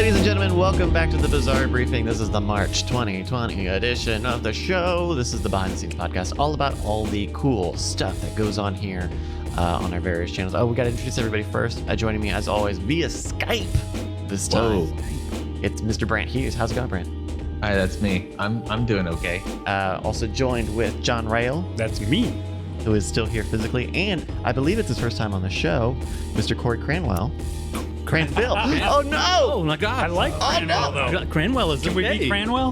Ladies and gentlemen, welcome back to the Bizarre Briefing. This is the March 2020 edition of the show. This is the behind the scenes podcast, all about all the cool stuff that goes on here on our various channels. Oh, we got to introduce everybody first. Joining me, as always, via Skype this time. Whoa. It's Mr. Brant Hughes. How's it going, Brant? Hi, that's me. I'm doing okay. Also joined with John Rangel. That's me. Who is still here physically, and I believe it's his first time on the show, Mr. Cory Cranwell. Cranville. Oh no! Oh my God! I like Cranwell though. Cranwell is Can okay. we beat Cranwell?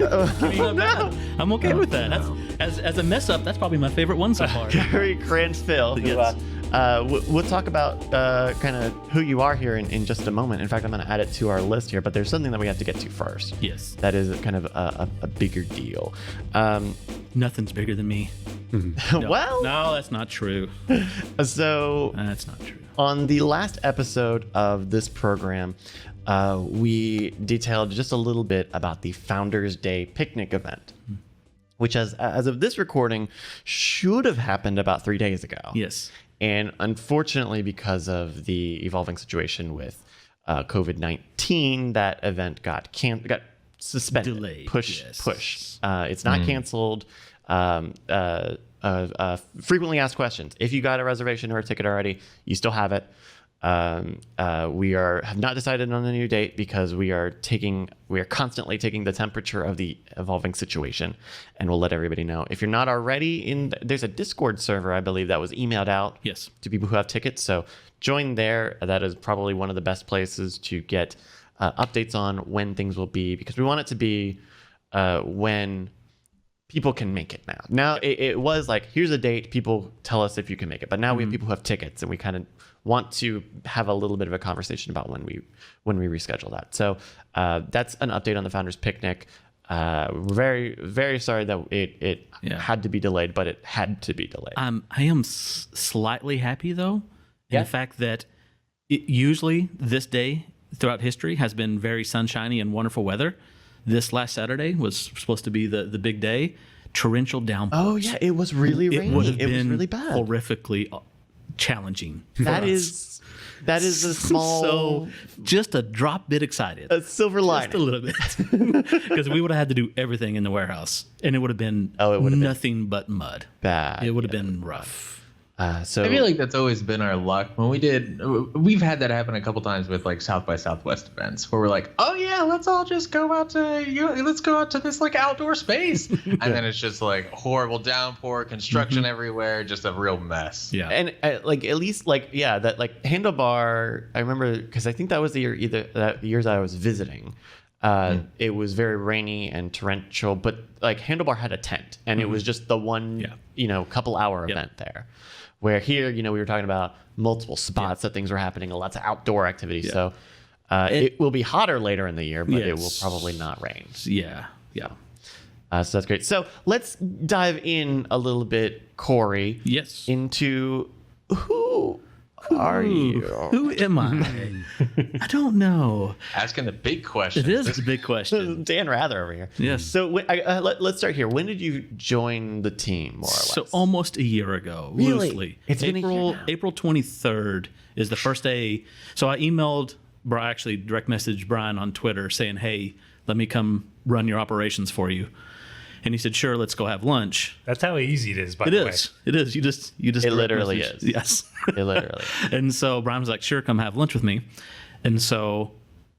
No. I'm okay with that. That's, as a mess up, that's probably my favorite one so far. Cory Cranville. Yes. We'll talk about kind of who you are here in just a moment. In fact, I'm going to add it to our list here, but there's something that we have to get to first. Yes. That is kind of a bigger deal. Nothing's bigger than me. No. Well, no, that's not true. So That's not true. On the last episode of this program, we detailed just a little bit about the Founders Day picnic event, which as of this recording should have happened about 3 days ago. Yes. And unfortunately, because of the evolving situation with COVID-19, that event got suspended, Delayed, pushed. yes. It's not canceled. Frequently asked questions. If you got a reservation or a ticket already, you still have it. We have not decided on a new date because we are constantly taking the temperature of the evolving situation, and we'll let everybody know. If you're not already there's a Discord server, I believe, that was emailed out Yes. to people who have tickets. So join there. That is probably one of the best places to get updates on when things will be, because we want it to be when people can make it now. Now it was like, here's a date, people tell us if you can make it. But now we have people who have tickets, and we kind of want to have a little bit of a conversation about when we reschedule that. So that's an update on the Founders Picnic. We're very, very sorry that it had to be delayed, but it had to be delayed. I am slightly happy though, in the fact that usually this day throughout history has been very sunshiny and wonderful weather. This last Saturday was supposed to be the big day. Torrential downpours. Oh yeah, it was really rainy. It was really bad. Horrifically challenging. That is a small, so just a drop bit excited. a silver lining. Just a little bit, because we would have had to do everything in the warehouse, and it would have been nothing but mud. Bad. It would have been rough. So I feel like that's always been our luck. We've had that happen a couple times with like South by Southwest events, where we're like, oh yeah, let's all just go out to this like outdoor space, and then it's just like horrible downpour, construction everywhere, just a real mess. Yeah. And like at least that like Handlebar, I remember, because I think that was the years I was visiting. It was very rainy and torrential, but like Handlebar had a tent, and it was just the one couple hour event there. Where here, we were talking about multiple spots that things were happening, lots of outdoor activity. Yeah. So it will be hotter later in the year, but it will probably not rain. Yeah. So that's great. So let's dive in a little bit, Cory. Yes. Into who are you? Who am I? I don't know. Asking the big question. It is the big question. Dan Rather over here. Yes. So let's start here. When did you join the team, more or less? So almost a year ago, Really? loosely. It's been a year now. April 23rd is the first day. So I emailed, actually direct messaged Brian on Twitter saying, hey, let me come run your operations for you. And he said, sure, let's go have lunch. That's how easy it is, by the way. It is. You just It literally is. Yes. It literally is. And so Brian was like, sure, come have lunch with me. And so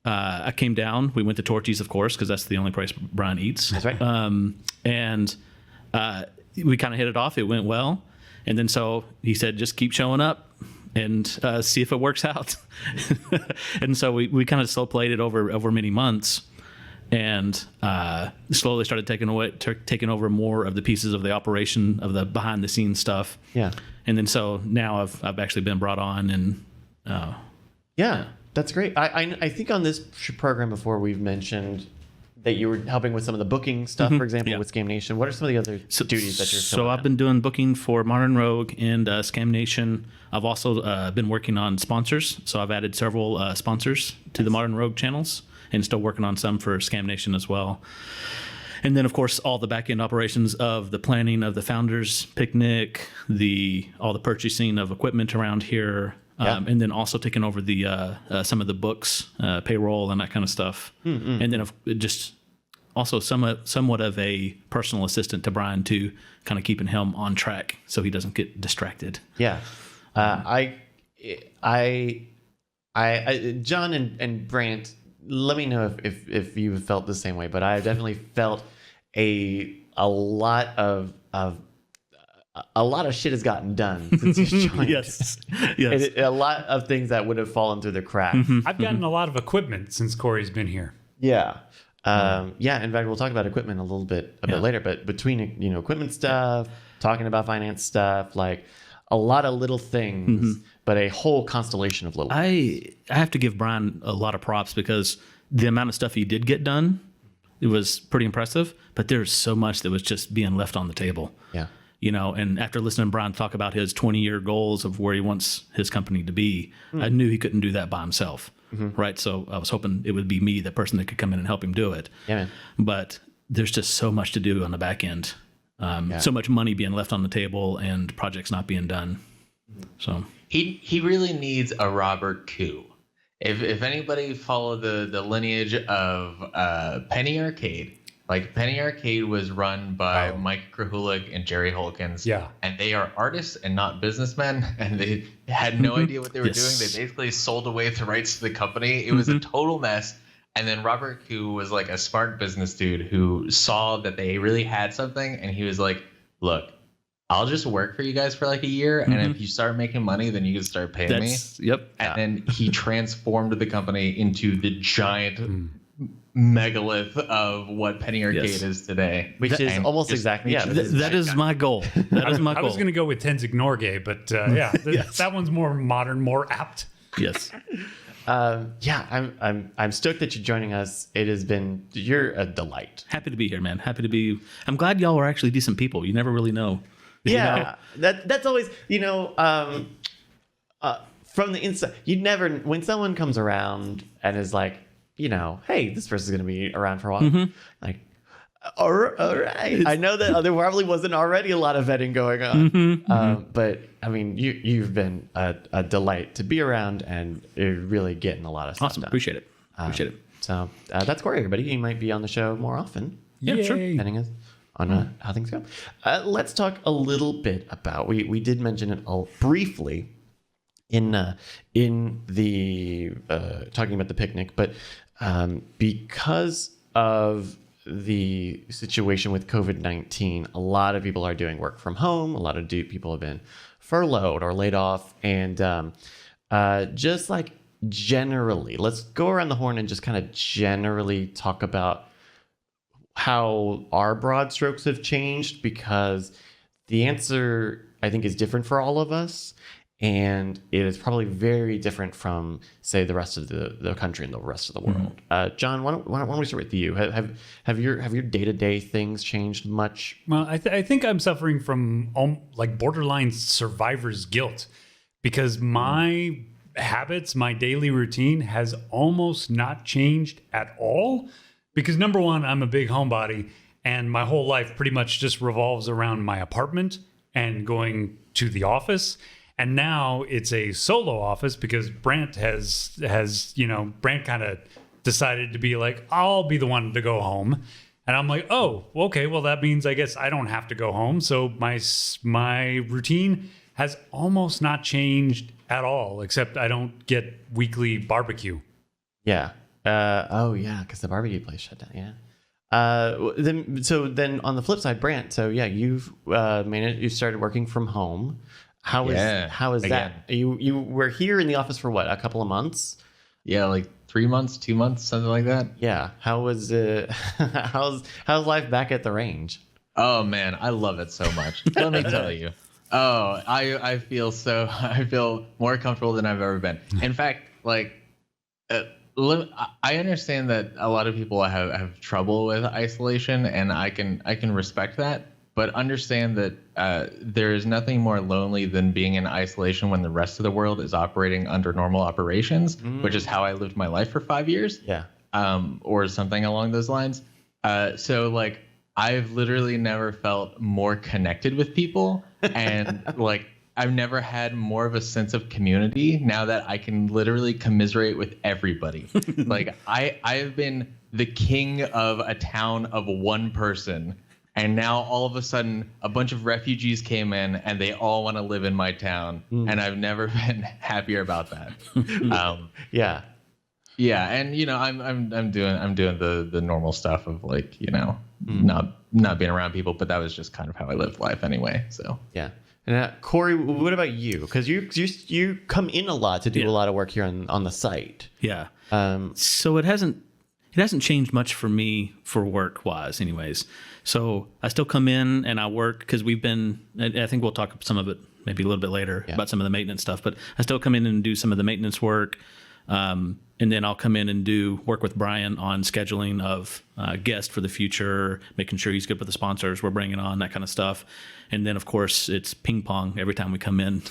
I came down. We went to Torchy's, of course, because that's the only place Brian eats. That's right. And we kind of hit it off. It went well. And then so he said, just keep showing up and see if it works out. And so we kind of slow played it over many months. And slowly started taking over more of the pieces of the operation, of the behind the scenes stuff. Yeah. And then so now I've actually been brought on, and yeah, that's great. I think on this program before we've mentioned that you were helping with some of the booking stuff, for example, with Scam Nation. What are some of the other duties that you're filling I've been doing booking for Modern Rogue and Scam Nation. I've also been working on sponsors. So I've added several sponsors to the Modern Rogue channels, and still working on some for Scam Nation as well. And then, of course, all the back-end operations of the planning of the Founders Picnic, all the purchasing of equipment around here, And then also taking over the some of the books, payroll and that kind of stuff. And then just also somewhat of a personal assistant to Brian to kind of keeping him on track so he doesn't get distracted. Yeah. John and Brant, let me know if you felt the same way, but I definitely felt a lot of shit has gotten done since you joined. Yes. A lot of things that would have fallen through the cracks. I've gotten a lot of equipment since Cory's been here. Yeah. In fact, we'll talk about equipment a bit later, but between, equipment stuff, talking about finance stuff, like a lot of little things, but a whole constellation of little things. I have to give Brian a lot of props because the amount of stuff he did get done, it was pretty impressive, but there's so much that was just being left on the table. Yeah. And after listening to Brian talk about his 20-year goals of where he wants his company to be, I knew he couldn't do that by himself. Right. So I was hoping it would be me, the person that could come in and help him do it. Yeah, man. But there's just so much to do on the back end. So much money being left on the table and projects not being done. So he really needs a Robert Koo. If anybody followed the lineage of Penny Arcade, like Penny Arcade was run by Mike Krahulik and Jerry Holkins. Yeah. And they are artists and not businessmen. And they had no idea what they were doing. They basically sold away the rights to the company. It was a total mess. And then Robert Koo was like a smart business dude who saw that they really had something. And he was like, look, I'll just work for you guys for like a year. And if you start making money, then you can start paying me. Yep. And then he transformed the company into the giant megalith of what Penny Arcade is today. Which is almost exactly. Yeah. That is my goal. That is my goal. I was going to go with Tenzing Norgay, but that one's more modern, more apt. Yes. I'm stoked that you're joining us. You're a delight. Happy to be here, man. Happy to be. I'm glad y'all are actually decent people. You never really know. Yeah, that's always, from the inside, when someone comes around and is like, hey, this person's going to be around for a while. Like, all right. I know that there probably wasn't already a lot of vetting going on. But I mean, you've been a delight to be around, and you're really getting a lot of stuff Awesome. done. Appreciate it. So that's Cory, everybody. He might be on the show more often. Yeah, sure. Depending on how things go. Let's talk a little bit about, we did mention it briefly in the talking about the picnic, but because of the situation with COVID-19, a lot of people are doing work from home. A lot of people have been furloughed or laid off. And just like generally, let's go around the horn and just kind of generally talk about how our broad strokes have changed, because the answer, I think, is different for all of us. And it is probably very different from, say, the rest of the country and the rest of the world. John, why don't we start with you? Have your day-to-day things changed much? Well, I think I'm suffering from like borderline survivor's guilt, because my habits, my daily routine has almost not changed at all. Because number one, I'm a big homebody, and my whole life pretty much just revolves around my apartment and going to the office. And now it's a solo office because Brant Brant kind of decided to be like, I'll be the one to go home. And I'm like, oh, okay, well, that means I guess I don't have to go home. So my routine has almost not changed at all, except I don't get weekly barbecue. Yeah. Because the barbecue place shut down. Yeah. Then on the flip side, Brant. So yeah, you've you started working from home. How is that? You were here in the office for what, a couple of months? Yeah, like 3 months, 2 months, something like that. Yeah. How was how's life back at the range? Oh man, I love it so much. Let me tell you. Oh, I feel more comfortable than I've ever been. In fact, like I understand that a lot of people have trouble with isolation, and I can respect that. But understand that there is nothing more lonely than being in isolation when the rest of the world is operating under normal operations, which is how I lived my life for 5 years. Yeah. Or something along those lines. So like I've literally never felt more connected with people, and like I've never had more of a sense of community now that I can literally commiserate with everybody. Like I've been the king of a town of one person, and now all of a sudden a bunch of refugees came in and they all want to live in my town, and I've never been happier about that. Yeah. Yeah, and I'm doing the normal stuff of like not being around people, but that was just kind of how I lived life anyway. So Yeah. And Cory, what about you? Because you come in a lot to do a lot of work here on the site. Yeah. So it hasn't changed much for me for work wise, anyways. So I still come in and I work because I think we'll talk some of it maybe a little bit later about some of the maintenance stuff. But I still come in and do some of the maintenance work. And then I'll come in and do work with Brian on scheduling of guests for the future, making sure he's good with the sponsors we're bringing on, that kind of stuff. And then, of course, it's ping pong every time we come in.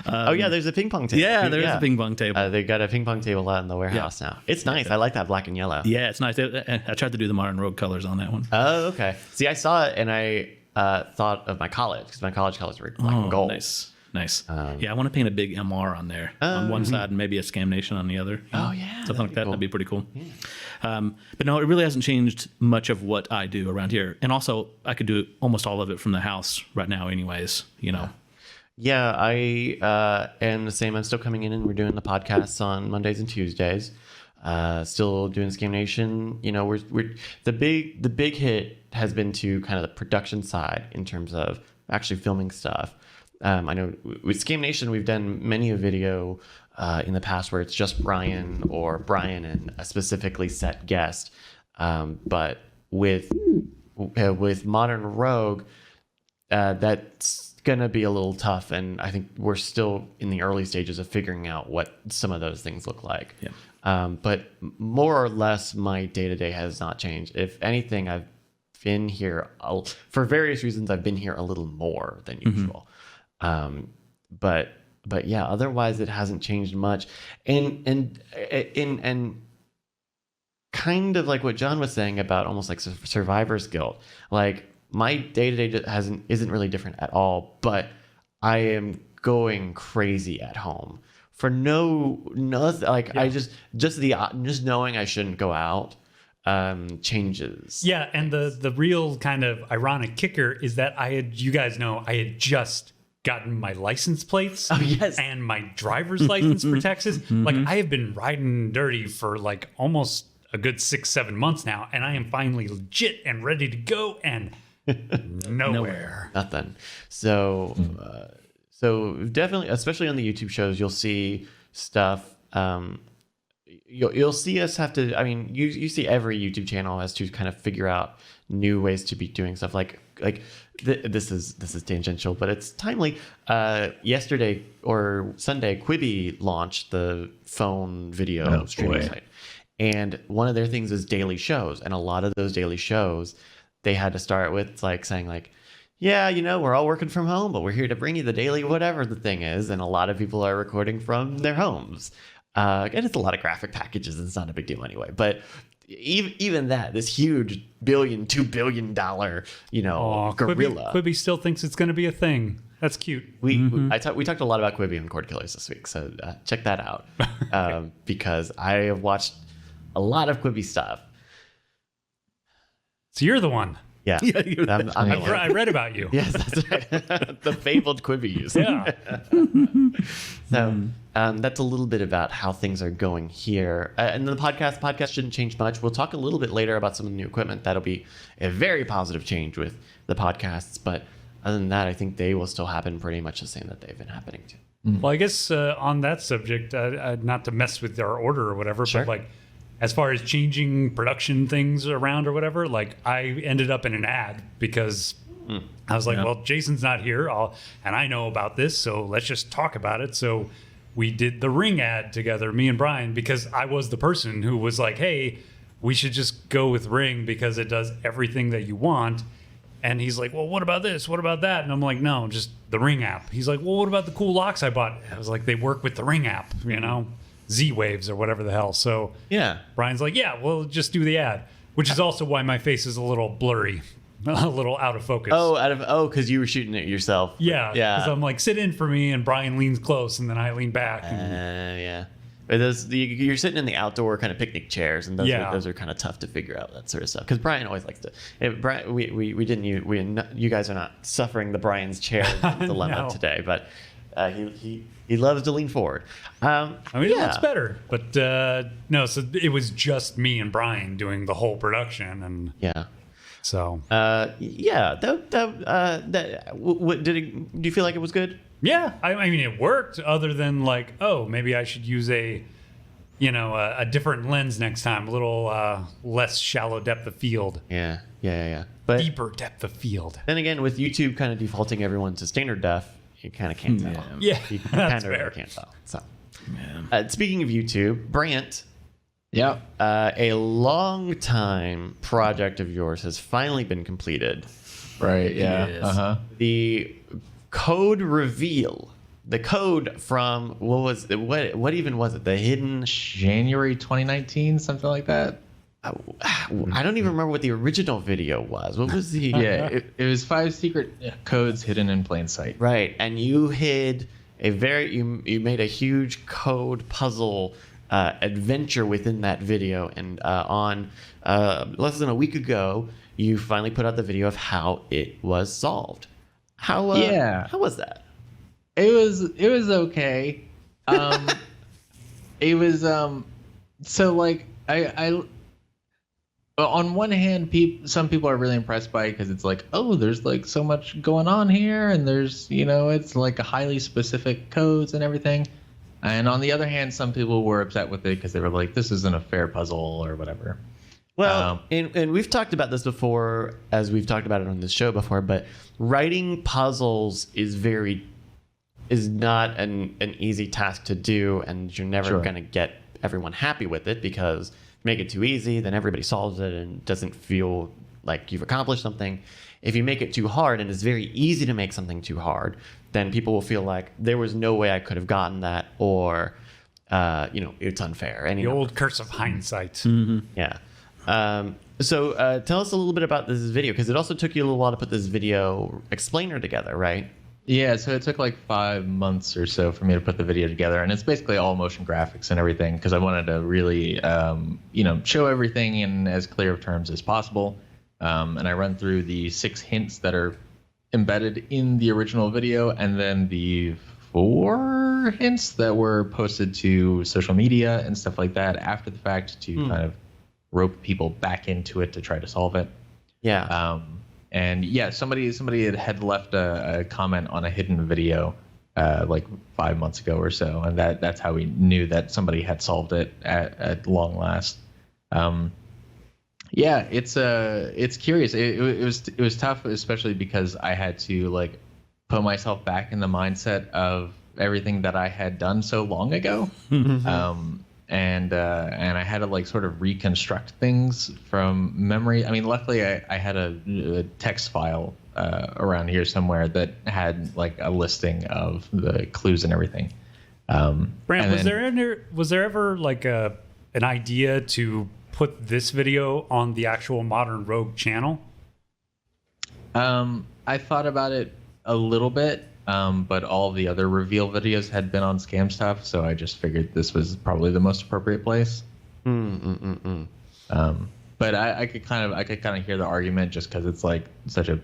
There's a ping pong table. Yeah, there's a ping pong table. They got a ping pong table out in the warehouse now. It's nice. I like that black and yellow. Yeah, it's nice. I tried to do the modern Rogue colors on that one. Oh, okay. See, I saw it and I thought of my college because my college colors were black and gold. Nice. I want to paint a big MR on there on one side and maybe a Scam Nation on the other. Oh, yeah. Something like that. Cool. That'd be pretty cool. Yeah. But no, it really hasn't changed much of what I do around here. And also, I could do almost all of it from the house right now anyways, Yeah, I am the same. I'm still coming in and we're doing the podcasts on Mondays and Tuesdays. Still doing Scam Nation. We're the big hit has been to kind of the production side in terms of actually filming stuff. I know with Scam Nation, we've done many a video in the past where it's just Brian and a specifically set guest. But with Modern Rogue, that's going to be a little tough. And I think we're still in the early stages of figuring out what some of those things look like. Yeah. But more or less, my day-to-day has not changed. If anything, I've been here for various reasons. I've been here a little more than usual. But yeah, otherwise it hasn't changed much. And kind of like what John was saying about almost like survivor's guilt. Like my day-to-day isn't really different at all, but I am going crazy at home for nothing. Like I just knowing I shouldn't go out changes. Yeah, and the real kind of ironic kicker is that I had just gotten my license plates and my driver's license for Texas. Like I have been riding dirty for like almost a good 6-7 months now, and I am finally legit and ready to go, and nowhere. Nothing. So definitely, especially on the YouTube shows, you'll see stuff. You'll see us have to. I mean, you see every YouTube channel has to kind of figure out new ways to be doing stuff. Like this is tangential, but it's timely. Yesterday or Sunday, Quibi launched the phone video streaming site, and one of their things is daily shows, and a lot of those daily shows they had to start with like saying like, yeah, we're all working from home, but we're here to bring you the daily whatever the thing is, and a lot of people are recording from their homes. And it's a lot of graphic packages, and it's not a big deal anyway. But even that, this huge $2 billion, gorilla. Quibi still thinks it's going to be a thing. That's cute. We talked a lot about Quibi and Cord Killers this week, so check that out because I have watched a lot of Quibi stuff. So you're the one. Yeah, I read about you. Yes, that's right. The fabled Quibi user. Yeah. So that's a little bit about how things are going here. And the podcast shouldn't change much. We'll talk a little bit later about some of the new equipment. That'll be a very positive change with the podcasts. But other than that, I think they will still happen pretty much the same that they've been happening to. Well, I guess on that subject, not to mess with our order or whatever, Sure. but like as far as changing production things around or whatever, like I ended up in an ad because I was like, well, Jason's not here, and I know about this, so let's just talk about it. So we did the Ring ad together, me and Brian, because I was the person who was like, hey, we should just go with Ring because it does everything that you want. And he's like, well, what about this? What about that? And I'm like, no, just the Ring app. He's like, well, what about the cool locks I bought? I was like, they work with the Ring app, Z-Waves or whatever the hell. So yeah, Brian's like, yeah, we'll just do the ad, which is also why my face is a little blurry. a little out of focus. Because you were shooting it yourself. Yeah. Yeah. Because I'm like, sit in for me, and Brian leans close, and then I lean back. And, Yeah. But you're sitting in the outdoor kind of picnic chairs, and those are kind of tough to figure out, that sort of stuff. Because Brian always likes to. Brian, you guys are not suffering the Brian's chair dilemma No. today, but he loves to lean forward. I mean, it looks better, but no. So it was just me and Brian doing the whole production, and Yeah. so Yeah. Do you feel like it was good? yeah. I mean, it worked. Other than like, oh, maybe I should use a different lens next time, a little less shallow depth of field, Yeah. But deeper depth of field. then again, with YouTube kind of defaulting everyone to standard def, you kind of can't tell. Yeah, You that's kind of fair. can't tell. So, speaking of YouTube, Brant, Yep. a long time project of yours has finally been completed. Right. Yeah. Yes. The code reveal. The code from what even was it? The hidden. January 2019, something like that. I don't even remember what the original video was. What was the? Yeah, it was 5 secret codes hidden in plain sight. Right, and you hid you made a huge code puzzle adventure within that video, and on less than a week ago, you finally put out the video of how it was solved. How was that? It was okay. It was so like I on one hand, some people are really impressed by it because it's like, oh, there's like so much going on here, and there's it's like a highly specific codes and everything. And on the other hand, some people were upset with it because they were like, this isn't a fair puzzle or whatever. Well, and we've talked about this before, as we've talked about it on this show before, but writing puzzles is not an easy task to do, and you're never going to get everyone happy with it, because make it too easy, then everybody solves it and doesn't feel like you've accomplished something. If you make it too hard, and it's very easy to make something too hard, then people will feel like there was no way I could have gotten that, or it's unfair. The old curse of hindsight. Mm-hmm. Yeah. So tell us a little bit about this video, because it also took you a little while to put this video explainer together, right? Yeah, so it took like 5 months or so for me to put the video together, and it's basically all motion graphics and everything, because I wanted to really, show everything in as clear of terms as possible. And I run through the 6 hints that are embedded in the original video, and then the 4 hints that were posted to social media and stuff like that after the fact to kind of rope people back into it to try to solve it. Yeah. And yeah, somebody had left a comment on a hidden video like 5 months ago or so, and that's how we knew that somebody had solved it at long last. Yeah, it's curious. It was tough, especially because I had to like put myself back in the mindset of everything that I had done so long ago. And I had to like sort of reconstruct things from memory. I mean, luckily I had a text file around here somewhere that had like a listing of the clues and everything. Brant, was there ever like an idea to put this video on the actual Modern Rogue channel? I thought about it a little bit. But all of the other reveal videos had been on Scam Stuff, so I just figured this was probably the most appropriate place. But I could kind of hear the argument just because it's like such a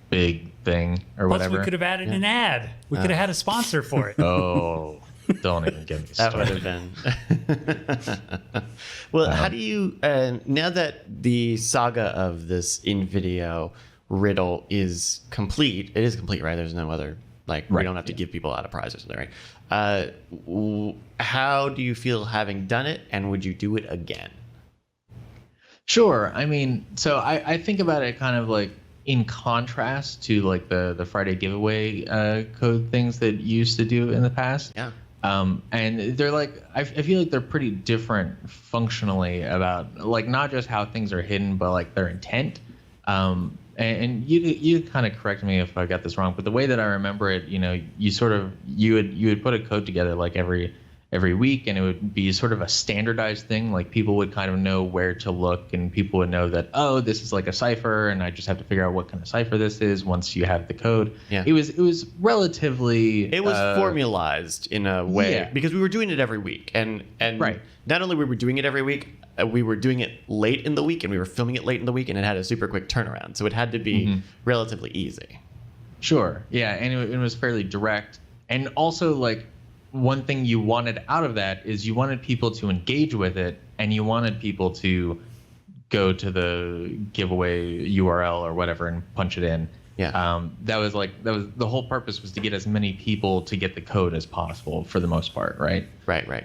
big thing or Plus, whatever. we could have added an ad. We could have had a sponsor for it. Oh, don't even get me That started. would have been. Well, how do you now that the saga of this in video riddle is complete? It is complete, right? There's no other, like, we don't have to give people out a prize or something, right? How do you feel having done it, and would you do it again? Sure. I mean, so I think about it kind of like in contrast to like the Friday giveaway code things that you used to do in the past. Yeah. And they're like, I feel like they're pretty different functionally about like not just how things are hidden, but like their intent. And you kind of correct me if I got this wrong, but the way that I remember it, you would put a code together like every every week, and it would be sort of a standardized thing. Like people would kind of know where to look, and people would know that, oh, this is like a cipher, and I just have to figure out what kind of cipher this is once you have the code. Yeah. It was relatively formalized in a way because we were doing it every week, and right. Not only we were doing it every week, we were doing it late in the week, and we were filming it late in the week, and it had a super quick turnaround, so it had to be relatively easy. Sure. Yeah, and it was fairly direct, and also like one thing you wanted out of that is you wanted people to engage with it, and you wanted people to go to the giveaway URL or whatever and punch it in. Yeah. That was the whole purpose, was to get as many people to get the code as possible for the most part, right? Right.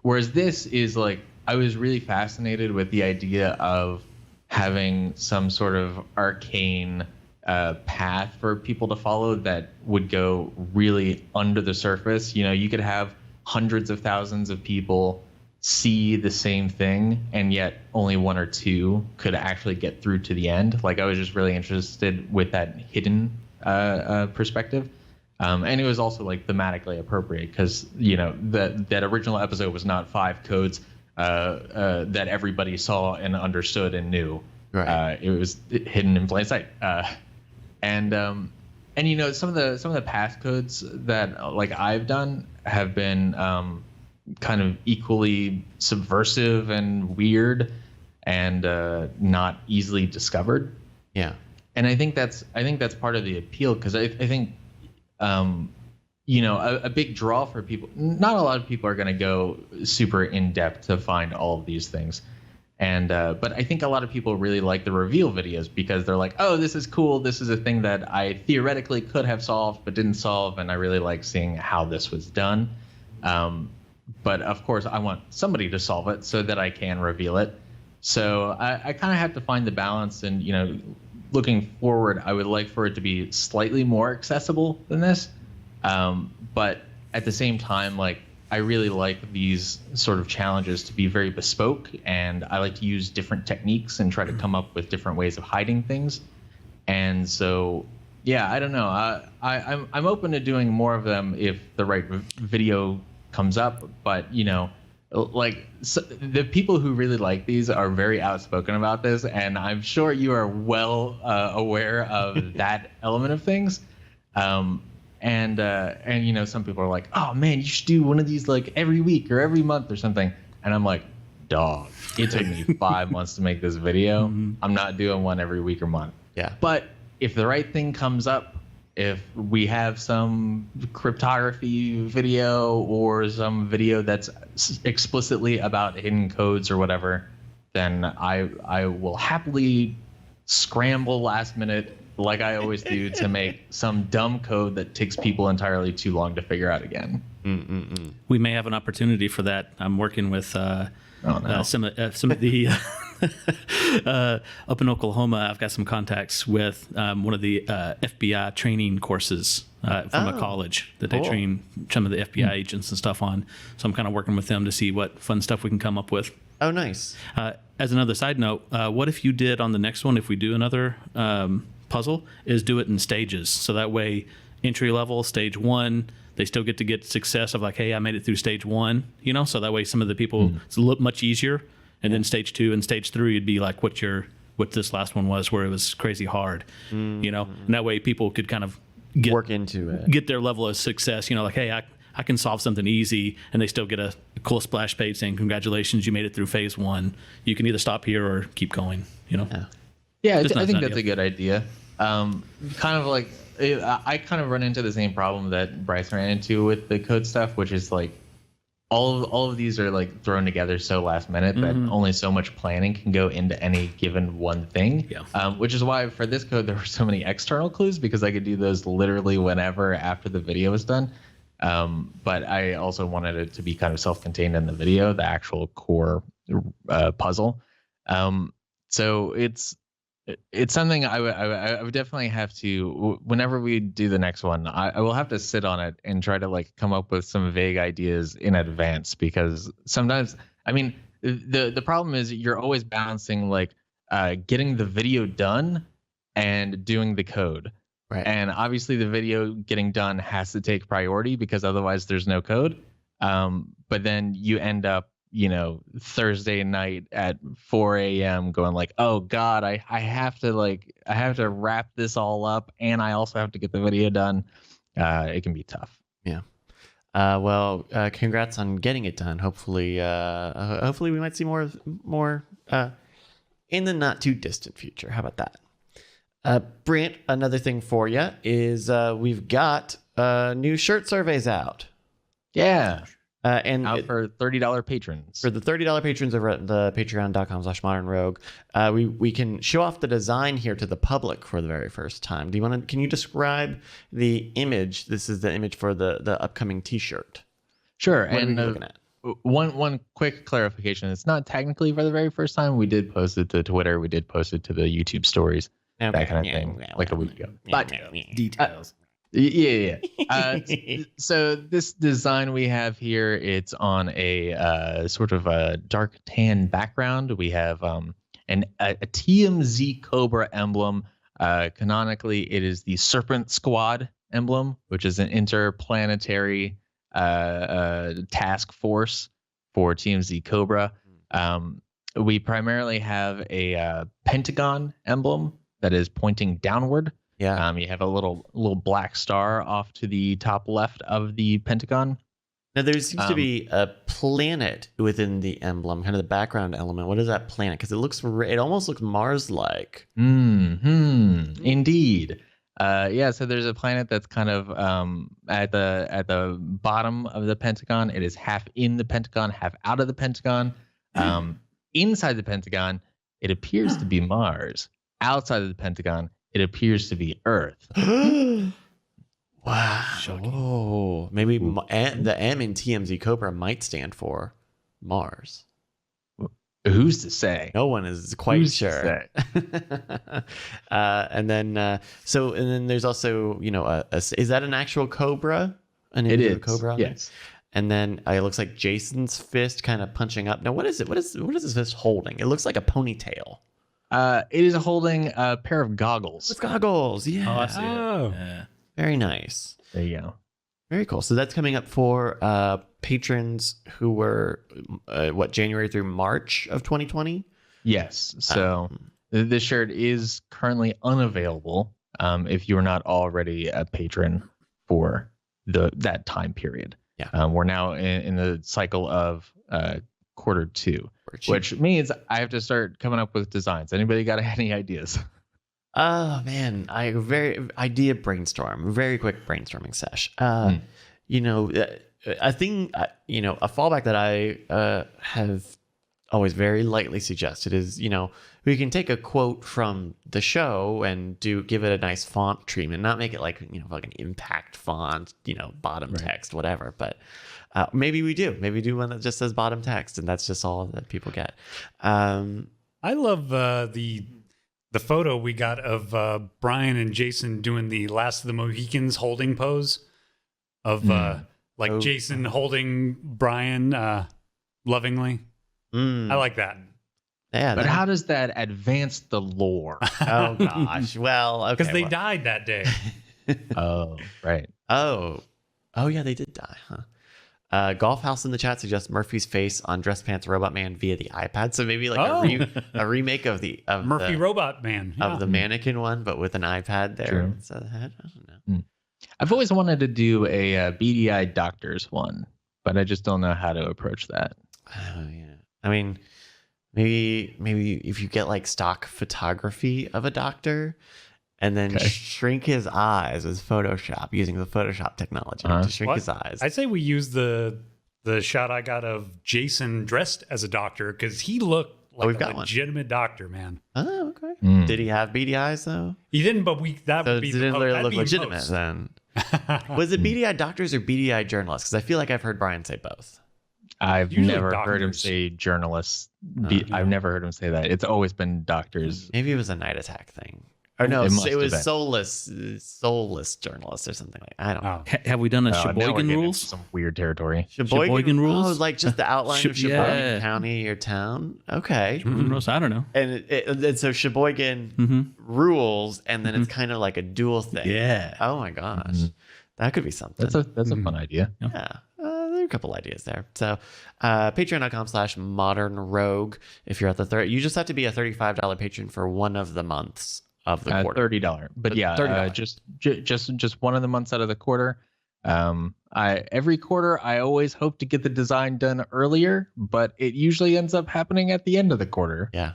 Whereas this is like, I was really fascinated with the idea of having some sort of arcane path for people to follow that would go really under the surface. You know, you could have hundreds of thousands of people see the same thing, and yet only one or two could actually get through to the end. Like, I was just really interested with that hidden perspective. And it was also like thematically appropriate because, you know, that original episode was not 5 codes that everybody saw and understood and knew. Right. It was hidden in plain sight. And you know, some of the passcodes that like I've done have been kind of equally subversive and weird and not easily discovered. Yeah. And I think that's part of the appeal, because I think you know, a big draw for people. Not a lot of people are going to go super in depth to find all of these things. And but I think a lot of people really like the reveal videos because they're like, oh, this is cool. This is a thing that I theoretically could have solved but didn't solve, and I really like seeing how this was done. But of course, I want somebody to solve it so that I can reveal it. So I kind of have to find the balance. And, you know, looking forward, I would like for it to be slightly more accessible than this. But at the same time, like, I really like these sort of challenges to be very bespoke, and I like to use different techniques and try to come up with different ways of hiding things. And so, yeah, I don't know. I'm open to doing more of them if the right video comes up. But, you know, like, so the people who really like these are very outspoken about this, and I'm sure you are well aware of that element of things. And you know, some people are like, oh man, you should do one of these like every week or every month or something. And I'm like, dog, it took me 5 months to make this video. I'm not doing one every week or month. Yeah. But if the right thing comes up, if we have some cryptography video or some video that's explicitly about hidden codes or whatever, then I will happily scramble last minute, like I always do, to make some dumb code that takes people entirely too long to figure out again. We may have an opportunity for that. I'm working with some of the up in Oklahoma. I've got some contacts with one of the FBI training courses from a college that they train some of the FBI agents and stuff on. So I'm kind of working with them to see what fun stuff we can come up with. Oh, nice. As another side note, what if you did on the next one, if we do another puzzle, is do it in stages. So that way, entry level, stage 1, they still get to get success of like, hey, I made it through stage 1, you know? So that way some of the people, it's a little much easier. And then stage 2 and stage 3 would be like what this last one was, where it was crazy hard, you know? And that way people could kind of work into it, get their level of success, you know, like, hey, I can solve something easy, and they still get a cool splash page saying, congratulations, you made it through phase 1. You can either stop here or keep going, you know? Yeah, I think that's a good idea. Kind of like, I kind of run into the same problem that Bryce ran into with the code stuff, which is like all of these are like thrown together so last minute that only so much planning can go into any given one thing. Yeah. Which is why for this code there were so many external clues, because I could do those literally whenever after the video was done. But I also wanted it to be kind of self-contained in the video, the actual core puzzle. So it's something I would definitely have to, whenever we do the next one, I will have to sit on it and try to like come up with some vague ideas in advance, because sometimes, I mean, the problem is you're always balancing like getting the video done and doing the code. Right. And obviously the video getting done has to take priority, because otherwise there's no code. But then you end up, Thursday night at 4 a.m. going like, oh God, I have to wrap this all up, and I also have to get the video done. It can be tough. Yeah. Congrats on getting it done. Hopefully we might see more in the not too distant future. How about that? Brant, another thing for you is we've got new shirt surveys out. Yeah. And out for $30 patrons. For the $30 patrons over at the patreon.com/modernrogue, we can show off the design here to the public for the very first time. Can you describe the image? This is the image for the upcoming t-shirt. Sure. What and are we looking at? One quick clarification. It's not technically for the very first time. We did post it to Twitter. We did post it to the YouTube stories. Okay. That kind of thing. Like a week ago. But Details. Yeah. So this design we have here, it's on a sort of a dark tan background. We have a TMZ Cobra emblem. Canonically, it is the Serpent Squad emblem, which is an interplanetary task force for TMZ Cobra. We primarily have a pentagon emblem that is pointing downward. Yeah. You have a little black star off to the top left of the pentagon. Now there seems to be a planet within the emblem, kind of the background element. What is that planet? Because it almost looks Mars-like. Indeed. So there's a planet that's kind of at the bottom of the pentagon. It is half in the pentagon, half out of the pentagon. Inside the pentagon, it appears to be Mars. Outside of the pentagon, it appears to be Earth. Wow. Oh, maybe the M in TMZ Cobra might stand for Mars. Who's to say? No one is quite sure. And then there's also, is that an actual cobra? It is. Cobra? Yes. And then it looks like Jason's fist kind of punching up. Now, what is it? What is his fist holding? It looks like a ponytail. It is holding a pair of goggles. It's goggles. Yeah. Oh, I see it. Yeah. Very nice. There you go. Very cool. So that's coming up for patrons who were January through March of 2020. Yes. So this shirt is currently unavailable if you are not already a patron for that time period. Yeah. We're now in the cycle of quarter two, which means I have to start coming up with designs. Anybody got any ideas? Oh man, idea brainstorm, very quick brainstorming sesh. A fallback that I have always very lightly suggested is, we can take a quote from the show and give it a nice font treatment, not make it like, fucking impact font, bottom text, whatever. But maybe we do one that just says bottom text, and that's just all that people get. I love the photo we got of Brian and Jason doing the Last of the Mohicans holding pose of Jason holding Brian lovingly. I like that. Yeah, but how does that advance the lore? Oh gosh. Well, okay. Because they died that day. Oh, right. Oh yeah, they did die, huh? Golf House in the chat suggests Murphy's face on Dress Pants Robot Man via the iPad. So maybe a remake of Murphy Robot Man of the mannequin one, but with an iPad there instead of the head. I don't know. I've always wanted to do a beady-eyed doctors one, but I just don't know how to approach that. Oh yeah. I mean, maybe if you get like stock photography of a doctor and then shrink his eyes with Photoshop, using the Photoshop technology to shrink his eyes. I'd say we use the shot I got of Jason dressed as a doctor, because he looked like a legitimate doctor, man. Oh, okay. Did he have beady eyes though? He didn't, but would be didn't look legitimate then. Was it beady-eyed doctors or beady-eyed journalists? Because I feel like I've heard Brian say both. I've never heard him say journalists. I've never heard him say that. It's always been doctors. Maybe it was a night attack thing. Or no, it was soulless journalists or something like that. I don't know. Have we done a Sheboygan rules? Some weird territory. Sheboygan rules? Oh, like just the outline of Sheboygan County or town? Okay. I don't know. And so Sheboygan rules, and then it's kind of like a dual thing. Yeah. Oh my gosh. That could be something. That's a fun idea. Yeah. couple ideas there. So patreon.com/modernrogue. If you're at the third, you just have to be a $35 patron for one of the months of the quarter. $30. But yeah, $30. just one of the months out of the quarter. Every quarter I always hope to get the design done earlier, but it usually ends up happening at the end of the quarter. Yeah.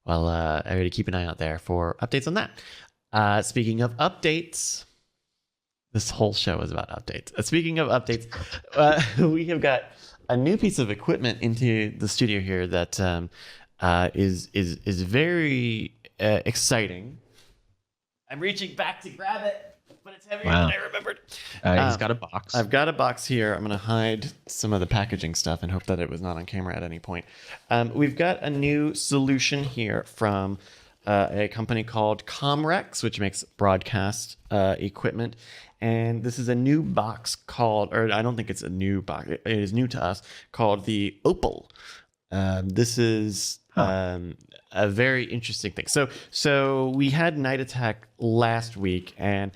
Well, everybody keep an eye out there for updates on that. Speaking of updates, this whole show is about updates. Speaking of updates, we have got a new piece of equipment into the studio here that is very exciting. I'm reaching back to grab it, but it's heavier than I remembered. He's got a box. I've got a box here. I'm going to hide some of the packaging stuff and hope that it was not on camera at any point. We've got a new solution here from a company called Comrex, which makes broadcast equipment. And this is a new box called, or I don't think it's a new box, it is new to us, called the Opal. This is a very interesting thing. So we had Night Attack last week, and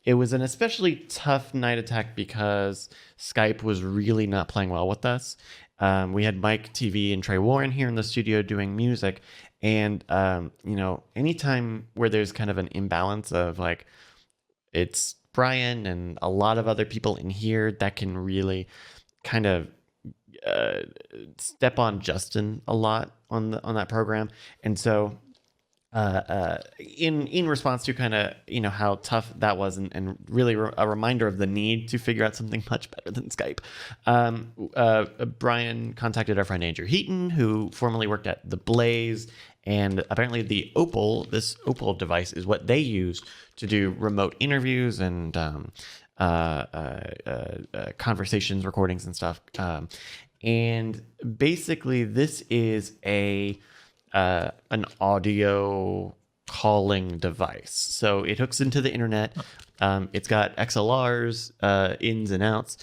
it was an especially tough Night Attack because Skype was really not playing well with us. We had Mike TV and Trey Warren here in the studio doing music. And, anytime where there's kind of an imbalance of like, it's Brian and a lot of other people in here, that can really kind of step on Justin a lot on that program. And so in response to kind of how tough that was, and really a reminder of the need to figure out something much better than Skype, Brian contacted our friend Andrew Heaton, who formerly worked at The Blaze, and apparently this Opal device is what they use to do remote interviews and conversations, recordings and stuff. And basically this is an audio calling device. So it hooks into the internet. It's got XLRs, ins and outs,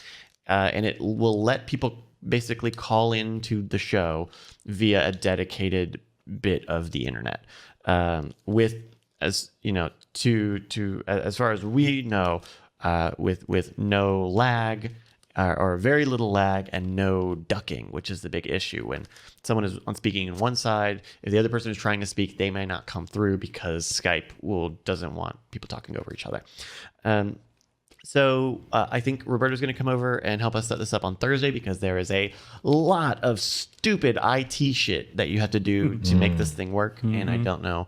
and it will let people basically call into the show via a dedicated bit of the internet, with, as as far as we know, with no lag, or very little lag, and no ducking, which is the big issue. When someone is on speaking in one side, if the other person is trying to speak, they may not come through because Skype doesn't want people talking over each other. So I think Roberto's going to come over and help us set this up on Thursday, because there is a lot of stupid IT shit that you have to do to make this thing work. And I don't know.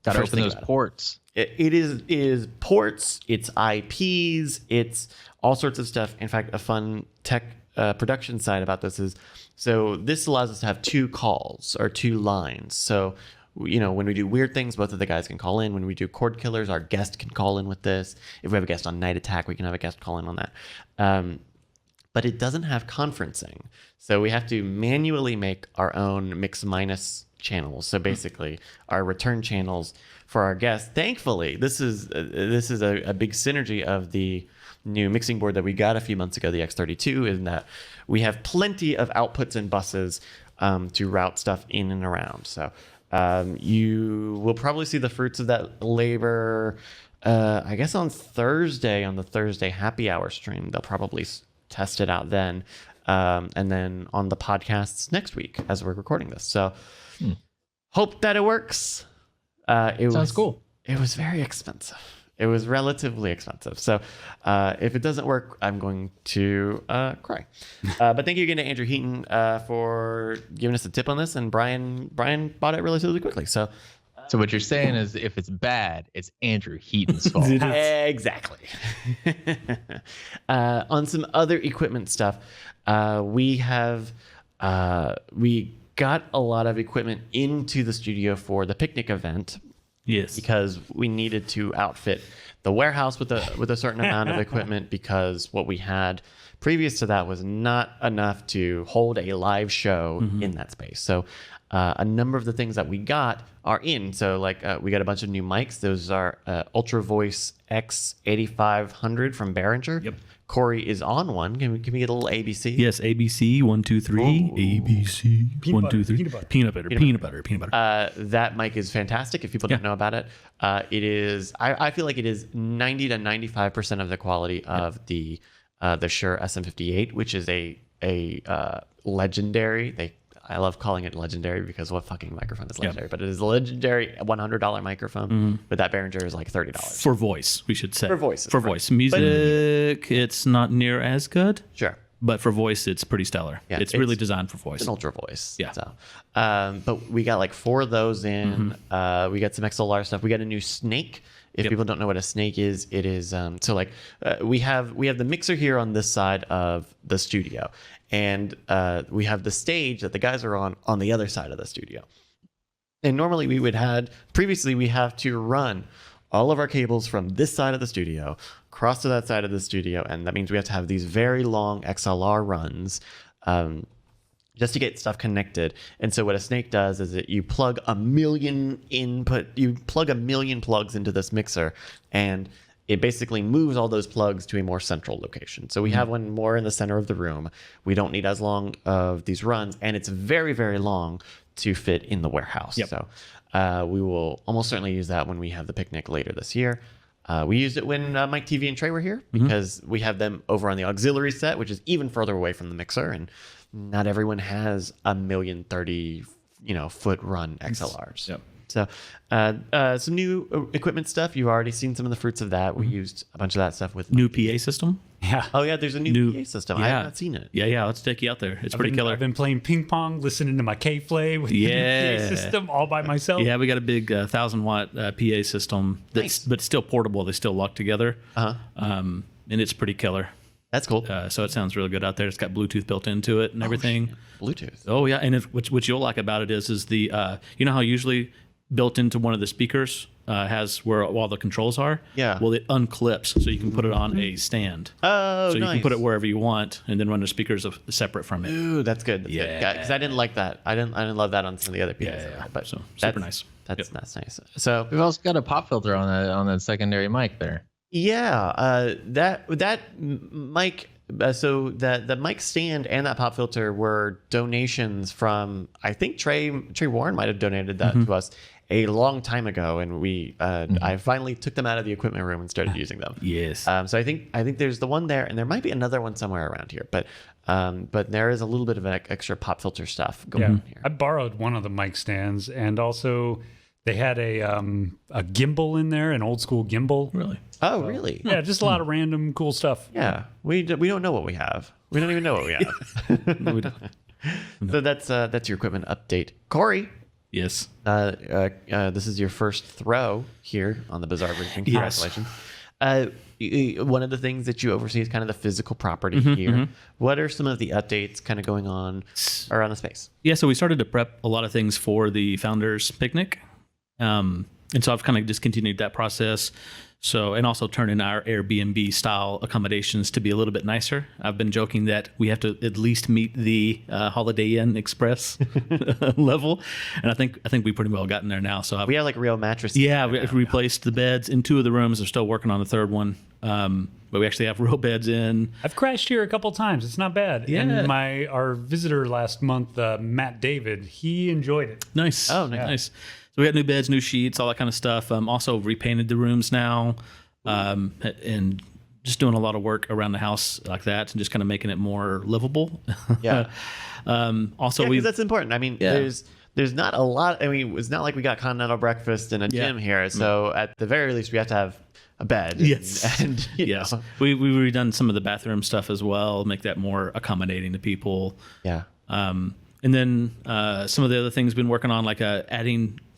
Gotta open those ports. It is ports, it's IPs, it's all sorts of stuff. In fact, a fun tech production side about this is, so this allows us to have two calls or two lines. So, when we do weird things, both of the guys can call in. When we do cord killers, our guest can call in with this. If we have a guest on Night Attack, we can have a guest call in on that. But it doesn't have conferencing. So we have to manually make our own mix minus channels. So basically our return channels for our guests. Thankfully, this is a big synergy of the new mixing board that we got a few months ago, the X32, in that we have plenty of outputs and buses to route stuff in and around. So you will probably see the fruits of that labor, I guess on Thursday, on the Thursday happy hour stream. They'll probably test it out then. And then on the podcasts next week as we're recording this. So hope that it works. Sounds cool. It was very expensive. It was relatively expensive. So if it doesn't work, I'm going to cry. But thank you again to Andrew Heaton for giving us a tip on this. And Brian bought it relatively quickly. So what you're saying is, if it's bad, it's Andrew Heaton's fault. Exactly. On some other equipment stuff, we got a lot of equipment into the studio for the picnic event. Yes, because we needed to outfit the warehouse with a certain amount of equipment, because what we had previous to that was not enough to hold a live show in that space. So a number of the things that we got are in. So we got a bunch of new mics. Those are Ultra Voice X8500 from Behringer. Yep. Cory is on one. Can we get a little ABC? Yes, ABC 1 2 3. ABC 1 2 3. Peanut butter. That mic is fantastic. If people don't know about it, it is. I feel like it is 90 to 95% of the quality of the Shure SM58, which is a legendary. I love calling it legendary because what fucking microphone is legendary? But it is a legendary $100 microphone. But that Behringer is like $30 For voice, we should say. For voice, For voice. Music, it's not near as good. Sure. But for voice, it's pretty stellar. Yeah, it's really designed for voice. It's an ultra voice. Yeah. So, but we got like 4 of those in. We got some XLR stuff. We got a new snake. If people don't know what a snake is, it is we have the mixer here on this side of the studio, and we have the stage that the guys are on the other side of the studio. And normally we have to run all of our cables from this side of the studio across to that side of the studio, and that means we have to have these very long XLR runs. Just to get stuff connected. And so what a snake does is that you plug a million plugs into this mixer, and it basically moves all those plugs to a more central location. So we have one more in the center of the room. We don't need as long of these runs, and it's very, very long to fit in the warehouse. Yep. So we will almost certainly use that when we have the picnic later this year. We used it when Mike TV and Trey were here because we have them over on the auxiliary set, which is even further away from the mixer, and not everyone has 1,030,000 foot run XLRs. Yep. So some new equipment stuff. You've already seen some of the fruits of that. We used a bunch of that stuff with New PA system. Yeah. Oh yeah, there's a new PA system. I have not seen it. Yeah, let's take you out there. It's pretty killer. I've been playing ping pong, listening to my K-Flay with the new PA system all by myself. Yeah, we got a big 1,000-watt PA system that's but still portable. They still lock together. And it's pretty killer. That's cool. So it sounds really good out there. It's got Bluetooth built into it and everything. Bluetooth. Oh yeah, and what you'll like about it is the you know how usually built into one of the speakers has where all the controls are. Yeah. Well, it unclips, so you can put it on a stand. Oh, so you nice. can put it wherever you want, and then run the speakers separate from it. Ooh, that's good. Yeah. Because I didn't like that. I didn't love that on some of the other PAs. Yeah. But So that's super nice. That's nice. So We've also got a pop filter on that secondary mic there. yeah, that mic. So the mic stand and that pop filter were donations from, I think Trey Warren might have donated that to us a long time ago, and we I finally took them out of the equipment room and started using them. Yes. So I think there's the one there, and there might be another one somewhere around here, but there is a little bit of extra pop filter stuff going on here. I borrowed one of the mic stands, and also they had a gimbal in there, an old school gimbal. Really? Oh, really? Yeah, just a lot of random cool stuff. Yeah, we don't know what we have. We don't even know what we have. No, we don't. So that's your equipment update, Cory. Yes. This is your first throw here on the Bizarre Briefing. Yes. Congratulations. One of the things that you oversee is kind of the physical property here. What are some of the updates kind of going on around the space? Yeah, so we started to prep a lot of things for the founders picnic. And so I've kind of just continued that process. So, and also turning our Airbnb style accommodations to be a little bit nicer. I've been joking that we have to at least meet the Holiday Inn Express level, and I think we pretty well gotten there now. So We have like real mattresses. yeah, we've replaced the beds in 2 of the rooms. They're still working on the 3rd one, but we actually have real beds in. I've crashed here a couple times. It's not bad. Yeah. And our visitor last month, Matt David, he enjoyed it. Nice. Oh, nice. Nice. So we got new beds, new sheets, all that kind of stuff. Also repainted the rooms now, and just doing a lot of work around the house like that, and just kind of making it more livable. Yeah. Also, Yeah, we 'cause that's important. I mean, there's not a lot. I mean, it's not like we got continental breakfast and a gym here. So at the very least, we have to have a bed. Yes. And yes, know. we redone some of the bathroom stuff as well, make that more accommodating to people. Yeah. And then some of the other things we've been working on, like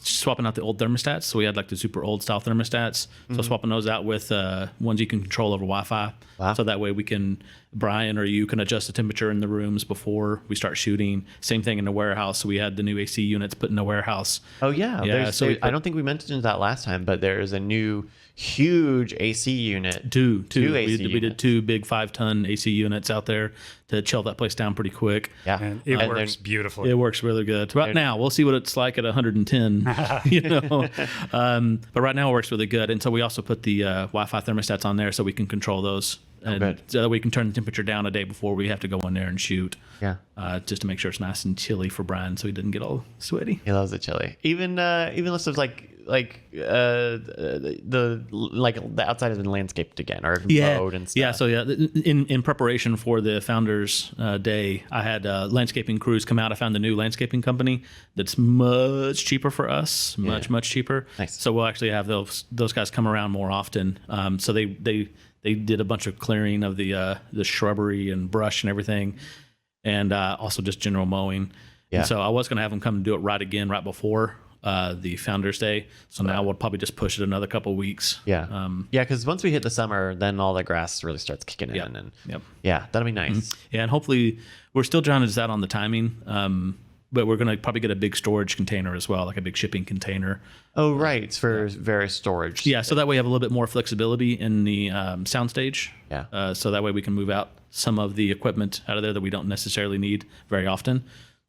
swapping out the old thermostats. So we had like the super old style thermostats. So swapping those out with ones you can control over Wi-Fi. Wow. So that way Brian or you can adjust the temperature in the rooms before we start shooting. Same thing in the warehouse. So we had the new AC units put in the warehouse. Oh yeah. Yeah, so I don't think we mentioned that last time, but there is a new huge AC unit. Two. AC We did 2 big 5-ton AC units out there to chill that place down pretty quick. Yeah. And it works beautifully. It works really good. Right now, we'll see what it's like at 110. But right now it works really good. And so we also put the Wi-Fi thermostats on there so we can control those and good. so that we can turn the temperature down a day before we have to go in there and shoot. Yeah. Just to make sure it's nice and chilly for Brian, so he didn't get all sweaty. He loves it chili. Even less of the outside has been landscaped again or mowed and stuff. Yeah. So in preparation for the Founders Day, I had landscaping crews come out. I found a new landscaping company that's much cheaper for us, much cheaper. Nice. So we'll actually have those guys come around more often. So they did a bunch of clearing of the shrubbery and brush and everything, and also just general mowing. Yeah. And so I was going to have them come and do it right before the Founders Day. So now we'll probably just push it another couple of weeks. Yeah. Because once we hit the summer, then all the grass really starts kicking in. And yeah, that'll be nice. Yeah, and hopefully we're still trying to decide on the timing. But we're going to probably get a big storage container as well, like a big shipping container. Oh, right. It's for various storage. Yeah, so that way we have a little bit more flexibility in the soundstage. Yeah. So that way we can move out some of the equipment out of there that we don't necessarily need very often.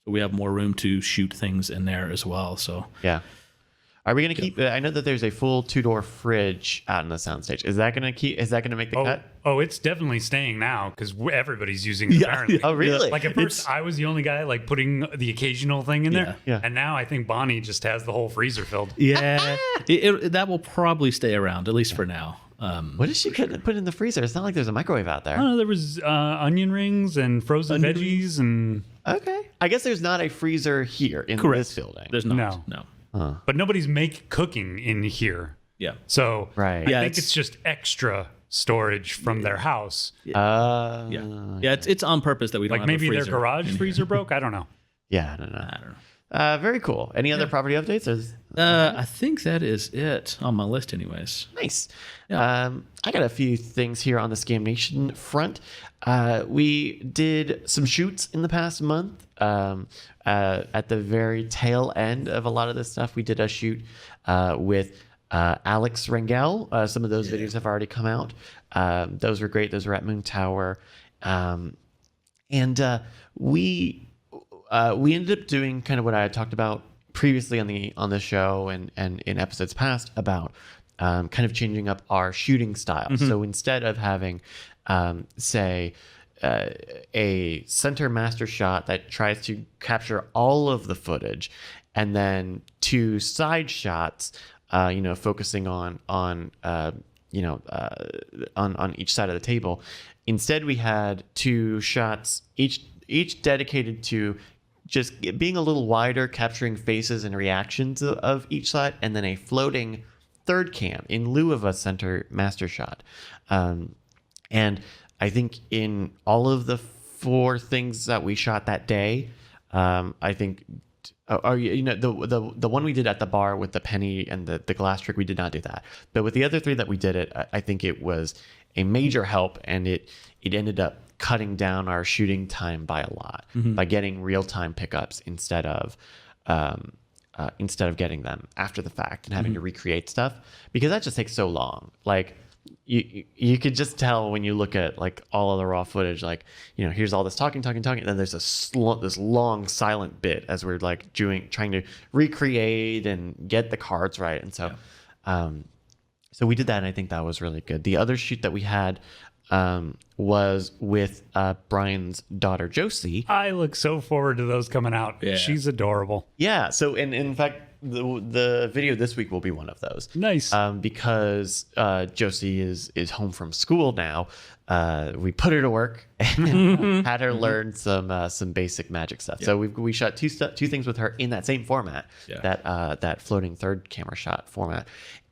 So we have more room to shoot things in there as well. So yeah. Are we going to keep? I know that there's a full 2-door fridge out in the soundstage. Is that going to keep? Is that going to make the cut? Oh, it's definitely staying now because everybody's using it apparently. Oh, really? Like at first, I was the only guy like putting the occasional thing in there. Yeah. And now I think Bonnie just has the whole freezer filled. yeah, that will probably stay around at least for now. What did she put in the freezer? It's not like there's a microwave out there. There was onion rings and frozen veggies and. Okay. I guess there's not a freezer here in this building. There's not. No. But nobody's cooking in here. Yeah. So Right. I think it's just extra storage from their house. Yeah. It's on purpose that we don't Like have a maybe their freezer. garage freezer broke. I don't know. Yeah, I don't know. I don't know. Very cool. Any other property updates? I think that is it on my list, anyways. Nice. I got a few things here on the Scam Nation front. We did some shoots in the past month. At the very tail end of a lot of this stuff, we did a shoot with Alex Rangel. Some of those videos have already come out. Those were great. Those were at Moon Tower. And we ended up doing kind of what I had talked about previously on the show and in episodes past about kind of changing up our shooting style. So instead of having, say, a center master shot that tries to capture all of the footage, and then 2 side shots, focusing on each side of the table. Instead, we had 2 shots, each dedicated to just being a little wider, capturing faces and reactions of each side, and then a floating third cam in lieu of a center master shot. And I think in all of the 4 things that we shot that day, I think, the one we did at the bar with the penny and the glass trick, we did not do that. But with the other 3 that we did it, I think it was a major help, and it ended up cutting down our shooting time by a lot by getting real-time pickups instead of getting them after the fact and having to recreate stuff, because that just takes so long. Like you could just tell when you look at like all of the raw footage, like, here's all this talking, and then there's this long silent bit as we're like trying to recreate and get the cards right. And so so we did that, and I think that was really good. The other shoot that we had was with Brian's daughter Josie. I look so forward to those coming out. Yeah. She's adorable. Yeah. So in fact, the video this week will be one of those. Nice. Because Josie is home from school now. We put her to work and had her learn some basic magic stuff. Yeah. So we shot 2 things with her in that same format, that floating third camera shot format.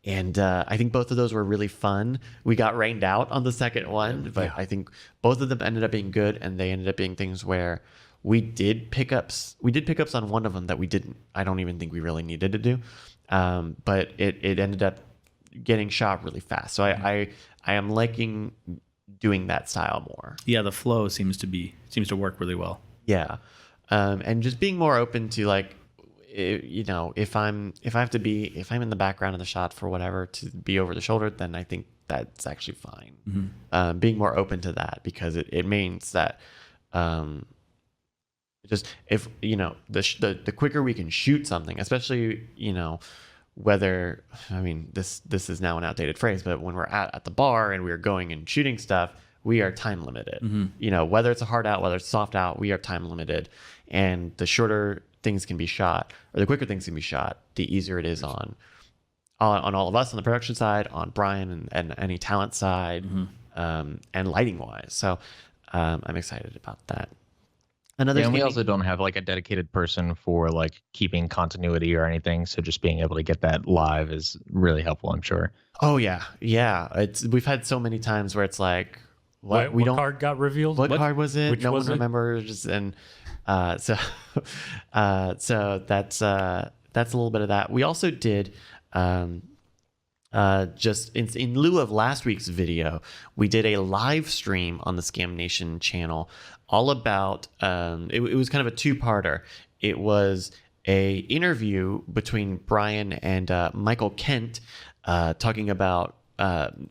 And I think both of those were really fun. We got rained out on the second one, but I think both of them ended up being good, and they ended up being things where we did pickups on one of them that I don't even think we really needed to do. But it ended up getting shot really fast. So I am liking doing that style more. Yeah, the flow seems to work really well. Yeah. And just being more open to like, if I'm in the background of the shot for whatever to be over the shoulder, then I think that's actually fine. Being more open to that, because it means that just if the quicker we can shoot something, especially whether, I mean, this is now an outdated phrase, but when we're at the bar and we're going and shooting stuff, we are time limited. You know, whether it's a hard out, whether it's soft out, we are time limited. And the shorter things can be shot, or the quicker things can be shot, the easier it is on all of us on the production side, on Brian and any talent side, and lighting wise. So I'm excited about that. Another and we also don't have like a dedicated person for like keeping continuity or anything. So just being able to get that live is really helpful, I'm sure. Oh yeah. We've had so many times where it's like, what card got revealed? What card was it? Which no was one it? remembers. And so that's a little bit of that. We also did just in lieu of last week's video, we did a live stream on the Scam Nation channel all about it was kind of a two-parter. It was a interview between Brian and Michael Kent talking about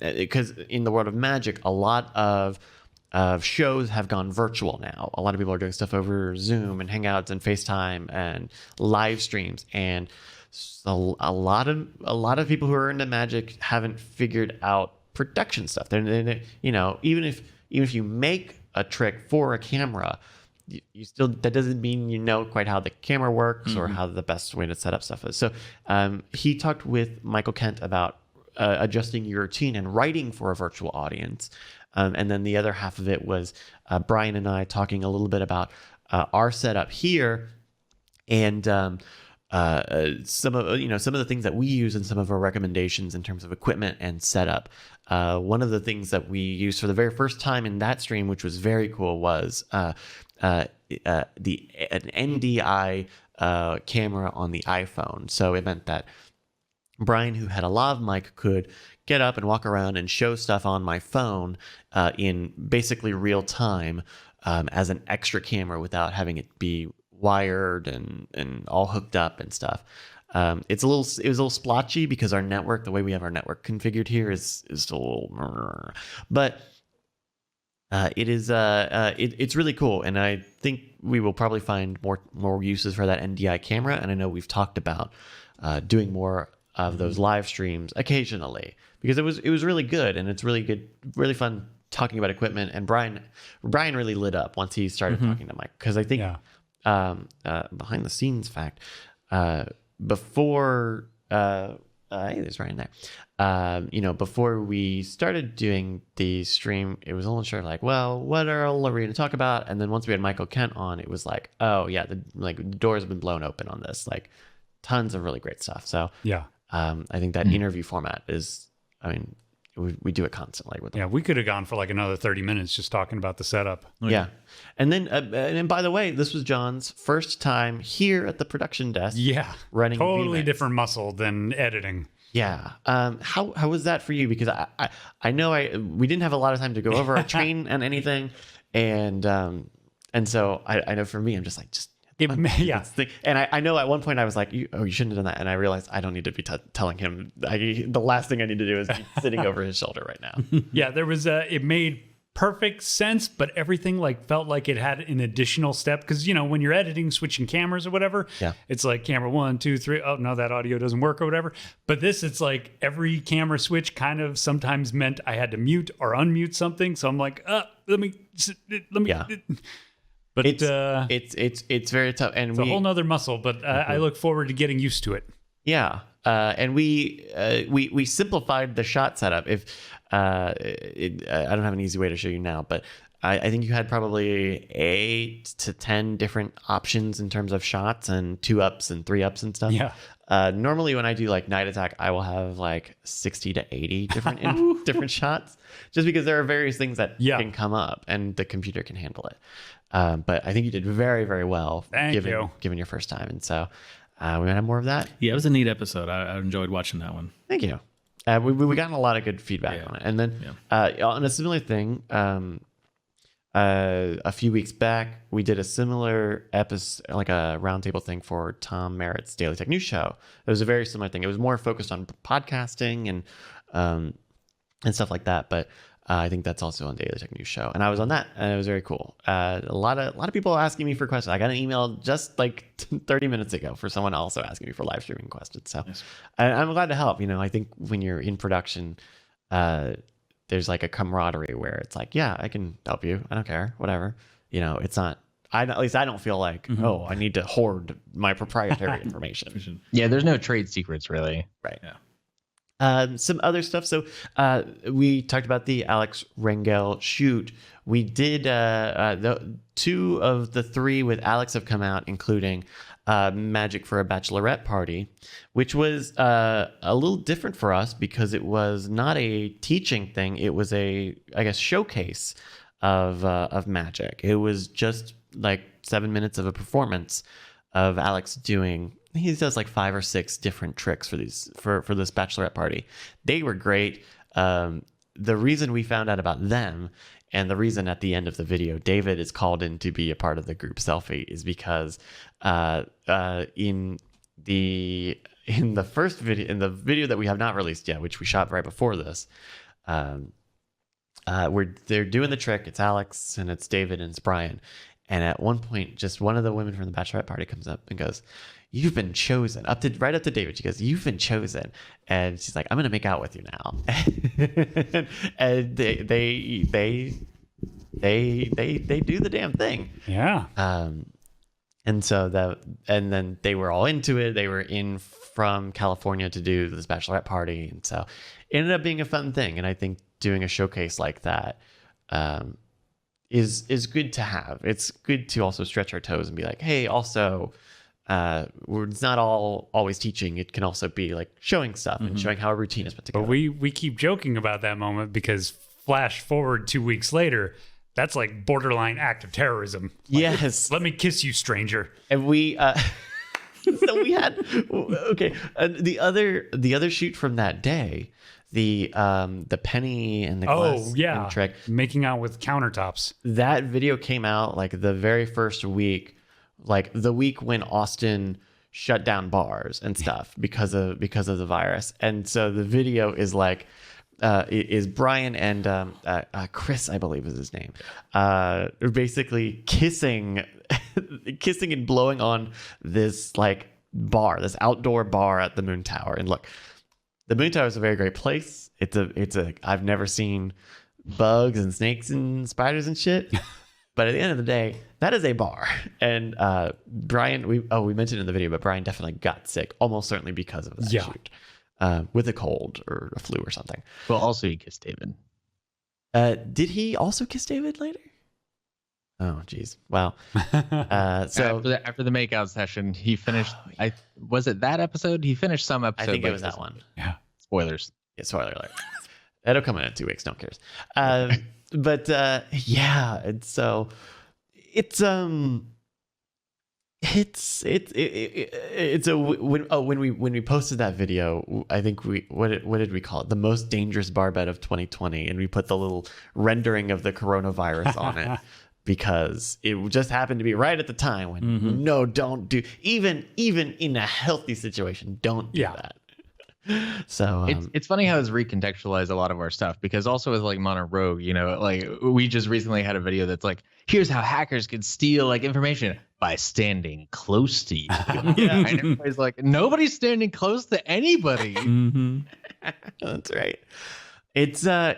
because in the world of Magic, a lot of shows have gone virtual now. A lot of people are doing stuff over Zoom and Hangouts and FaceTime and live streams, and so a lot of people who are into Magic haven't figured out production stuff. They're you know, even if you make a trick for a camera, you still, that doesn't mean you know quite how the camera works or how the best way to set up stuff is. So he talked with Michael Kent about adjusting your routine and writing for a virtual audience. And then the other half of it was Brian and I talking a little bit about our setup here and some of the things that we use and some of our recommendations in terms of equipment and setup. One of the things that we used for the very first time in that stream, which was very cool, was an NDI camera on the iPhone. So it meant that Brian, who had a lav mic, could get up and walk around and show stuff on my phone in basically real time as an extra camera without having it be wired and all hooked up and stuff. It was a little splotchy because our network, the way we have our network configured here, is a little, but it's really cool, and I think we will probably find more uses for that NDI camera. And I know we've talked about doing more of those live streams occasionally because it was really good, and it's really good, really fun talking about equipment. And Brian really lit up once he started talking to Mike, because I think behind the scenes fact, before hey, there's Ryan there. Before we started doing the stream, it was almost sure like, well, what are we going to talk about? And then once we had Michael Kent on, it was like, oh yeah, the doors have been blown open on this, like tons of really great stuff. So yeah, I think that interview format is, I mean, we do it constantly with them. Yeah, we could have gone for like another 30 minutes just talking about the setup. Yeah. And then, and by the way, this was John's first time here at the production desk. Yeah. Running totally VMix. Different muscle than editing. Yeah. How was that for you? Because I know we didn't have a lot of time to go over our train and anything. And so I know for me, I'm just like, yeah. And I know at one point I was like, you shouldn't have done that. And I realized I don't need to be telling him. The last thing I need to do is be sitting over his shoulder right now. Yeah, there was it made perfect sense, but everything felt like it had an additional step. Because, when you're editing, switching cameras or whatever, it's like camera 1, 2, 3. Oh, no, that audio doesn't work or whatever. But this, it's like every camera switch kind of sometimes meant I had to mute or unmute something. So I'm like, let me. Yeah. But it's very tough, and it's a whole nother muscle. But I look forward to getting used to it. Yeah, and we simplified the shot setup. If I don't have an easy way to show you now, but I think you had probably 8 to 10 different options in terms of shots and 2-ups and 3-ups and stuff. Yeah. Normally when I do like Night Attack, I will have like 60 to 80 different different shots, just because there are various things that can come up and the computer can handle it. But I think you did very, very well given your first time. And so we're going to have more of that. Yeah, it was a neat episode. I enjoyed watching that one. Thank you. We gotten a lot of good feedback on it. And then on a similar thing, a few weeks back, we did a similar episode, like a roundtable thing for Tom Merritt's Daily Tech News show. It was a very similar thing. It was more focused on podcasting and stuff like that. But I think that's also on Daily Tech News show, and I was on that, and it was very cool. A lot of people asking me for questions. I got an email just like 30 minutes ago for someone also asking me for live streaming questions. So I'm glad to help. I think when you're in production, there's like a camaraderie where it's like, yeah, I can help you. I don't care, whatever. You know, it's not. At least I don't feel like, oh, I need to hoard my proprietary information. Yeah, there's no trade secrets really. Right. Yeah. Some other stuff. So we talked about the Alex Rangel shoot. We did the 2 of the 3 with Alex have come out, including Magic for a Bachelorette Party, which was a little different for us because it was not a teaching thing. It was a, I guess, showcase of magic. It was just like 7 minutes of a performance of Alex doing. He does like 5 or 6 different tricks for these for this bachelorette party. They were great. The reason we found out about them, and the reason at the end of the video David is called in to be a part of the group selfie, is because in the first video, in the video that we have not released yet, which we shot right before this, they're doing the trick. It's Alex and it's David and it's Brian. And at one point, just one of the women from the bachelorette party comes up and goes, "You've been chosen." Right up to David. She goes, "You've been chosen." And she's like, "I'm gonna make out with you now." And they do the damn thing. Yeah. And then they were all into it. They were in from California to do this bachelorette party, and so it ended up being a fun thing. And I think doing a showcase like that is good to have. It's good to also stretch our toes and be like, hey, also, it's not always teaching. It can also be like showing stuff and showing how a routine is put together. But we keep joking about that moment because flash forward 2 weeks later, that's like borderline act of terrorism. Like, yes. Let me kiss you, stranger. And we so we had the other shoot from that day, the penny and the glass and trick, making out with countertops. That video came out like the very first week, like the week when Austin shut down bars and stuff because of the virus. And so the video is like is Brian and Chris, I believe is his name, basically kissing and blowing on this like bar, this outdoor bar at the Moon Tower. And look, the Moon Tower is a very great place. It's a I've never seen bugs and snakes and spiders and shit. But at the end of the day, that is a bar. And Brian, we mentioned in the video, but Brian definitely got sick, almost certainly because of that shoot, with a cold or a flu or something. Well, also he kissed David. Did he also kiss David later? Oh, geez. Wow. So after the makeout session, he finished. Was it that episode? He finished some episode. I think it was that one. Yeah. Spoilers. Yeah, spoiler alert. It'll come in 2 weeks. No one cares. But yeah, and so it's when we posted that video, I think what did we call it? The most dangerous bar bet of 2020, and we put the little rendering of the coronavirus on it. Because it just happened to be right at the time when don't do even in a healthy situation, don't do that. So it's funny how it's recontextualized a lot of our stuff, because also with like Mono Rogue, you know, like we just recently had a video that's like, here's how hackers could steal like information by standing close to you. And everybody's like, nobody's standing close to anybody. That's right. There'll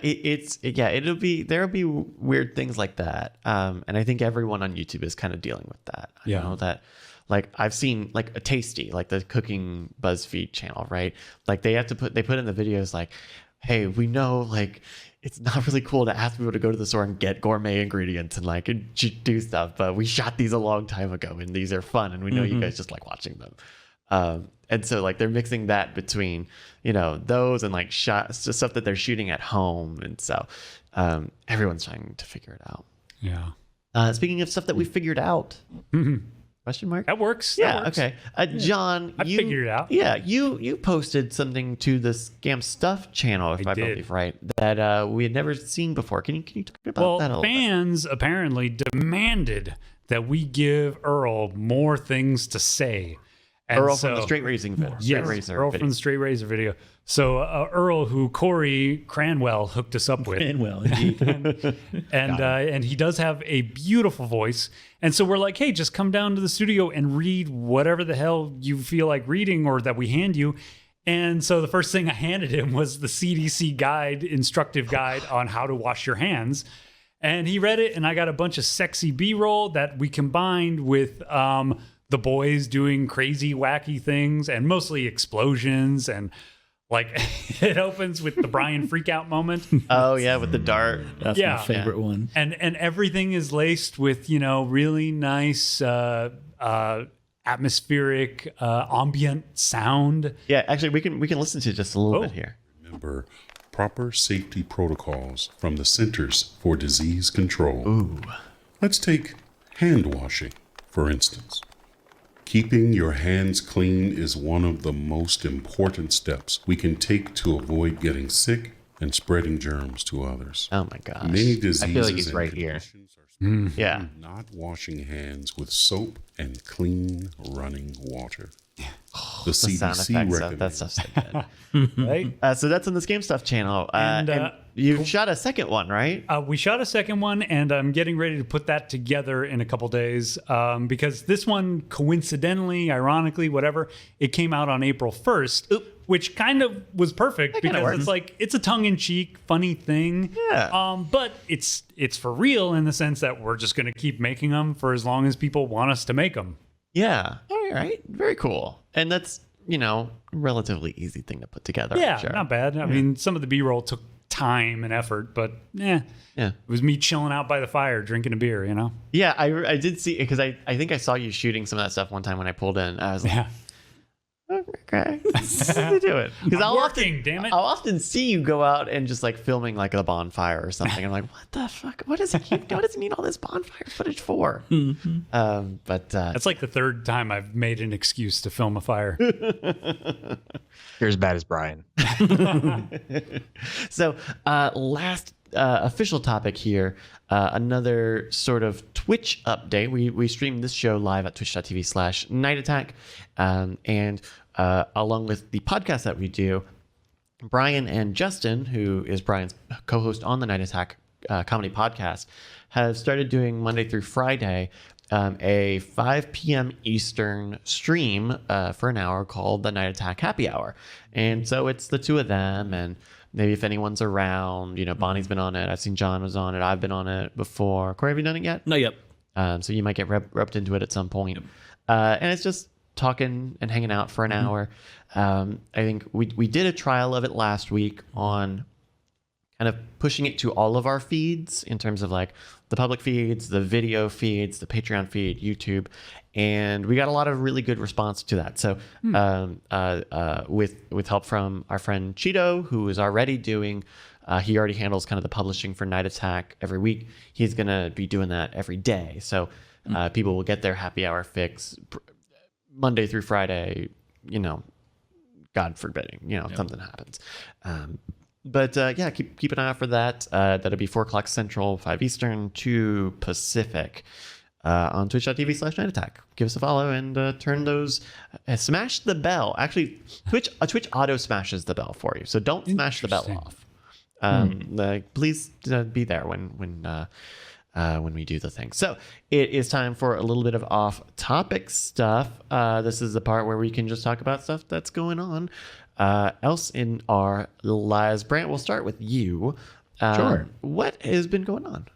be weird things like that. And I think everyone on YouTube is kind of dealing with that. I know that, like, I've seen like a Tasty, like the cooking BuzzFeed channel, right? Like they put in the videos like, hey, we know like it's not really cool to ask people to go to the store and get gourmet ingredients and like do stuff, but we shot these a long time ago and these are fun and we know you guys just like watching them. And so like they're mixing that between, you know, those and like shots, just stuff that they're shooting at home. And so everyone's trying to figure it out. Yeah. Speaking of stuff that we figured out, question mark? That works. Yeah. That works. Okay. John, I figured it out. Yeah. You posted something to the Scam Stuff channel, if I believe right, that we had never seen before. Can you talk about that a little bit? Fans apparently demanded that we give Earl more things to say. And Earl from the Straight Razing video. Earl from the Straight Razor video. So Earl, who Cory Cranwell hooked us up with. Cranwell, indeed. and he does have a beautiful voice. And so we're like, hey, just come down to the studio and read whatever the hell you feel like reading or that we hand you. And so the first thing I handed him was the CDC guide, instructive guide on how to wash your hands. And he read it, and I got a bunch of sexy B-roll that we combined with the boys doing crazy, wacky things, and mostly explosions. And like it opens with the Brian freakout moment. Oh yeah, with the dart. That's Yeah. my favorite one. And everything is laced with, really nice atmospheric ambient sound. Yeah, actually, we can listen to just a little bit here. Remember proper safety protocols from the Centers for Disease Control. Ooh. Let's take hand washing, for instance. Keeping your hands clean is one of the most important steps we can take to avoid getting sick and spreading germs to others. Oh my gosh. Many diseases he's and right here. conditions are Yeah. not washing hands with soap and clean running water. The The sound CDC effects stuff. That recommends stuff's so good. Right? So that's on this Game Stuff channel. And, And you shot a second one, right? We shot a second one, and I'm getting ready to put that together in a couple days because this one, coincidentally, ironically, whatever, it came out on April 1st, which kind of was perfect kinda because works. it's like it's a tongue-in-cheek, funny thing. Yeah. But it's for real in the sense that we're just going to keep making them for as long as people want us to make them. Yeah. All right. Very cool. And that's, relatively easy thing to put together. I'm Yeah, sure. not bad. I mean, some of the B-roll took time and effort, but Yeah. it was me chilling out by the fire, drinking a beer, Yeah, I did see, because I think I saw you shooting some of that stuff one time when I pulled in. I was like, Yeah. okay, let's do it. Because I'm working, damn it. I'll often see you go out and just like filming like a bonfire or something. I'm like, what the fuck? What does he need all this bonfire footage for? But That's like the third time I've made an excuse to film a fire. You're as bad as Brian. so last official topic here, another sort of Twitch update. We stream this show live at twitch.tv/Night Attack, and along with the podcast that we do, Brian and Justin, who is Brian's co-host on the Night Attack comedy podcast, have started doing Monday through Friday a 5 p.m. Eastern stream for an hour called the Night Attack Happy Hour. And so it's the two of them, and maybe if anyone's around, Bonnie's been on it. I've seen John was on it. I've been on it before. Corey, have you done it yet? No, yep. So you might get roped into it at some point. And it's just talking and hanging out for an hour. I think we did a trial of it last week on kind of pushing it to all of our feeds in terms of like the public feeds, the video feeds, the Patreon feed, YouTube. And we got a lot of really good response to that. So with help from our friend Cheeto, who is already doing, he already handles kind of the publishing for Night Attack every week. He's going to be doing that every day. So people will get their happy hour fix Monday through Friday, God forbidding, something happens. But yeah, keep an eye out for that. That'll be 4 o'clock Central, 5 Eastern, 2 Pacific on twitch.tv/Night Attack. Give us a follow and turn those, smash the bell. Actually, Twitch auto smashes the bell for you. So don't smash the bell off. Please be there when we do the thing. So it is time for a little bit of off-topic stuff. This is the part where we can just talk about stuff that's going on else in our lives. Brant, we'll start with you. Sure. What has been going on?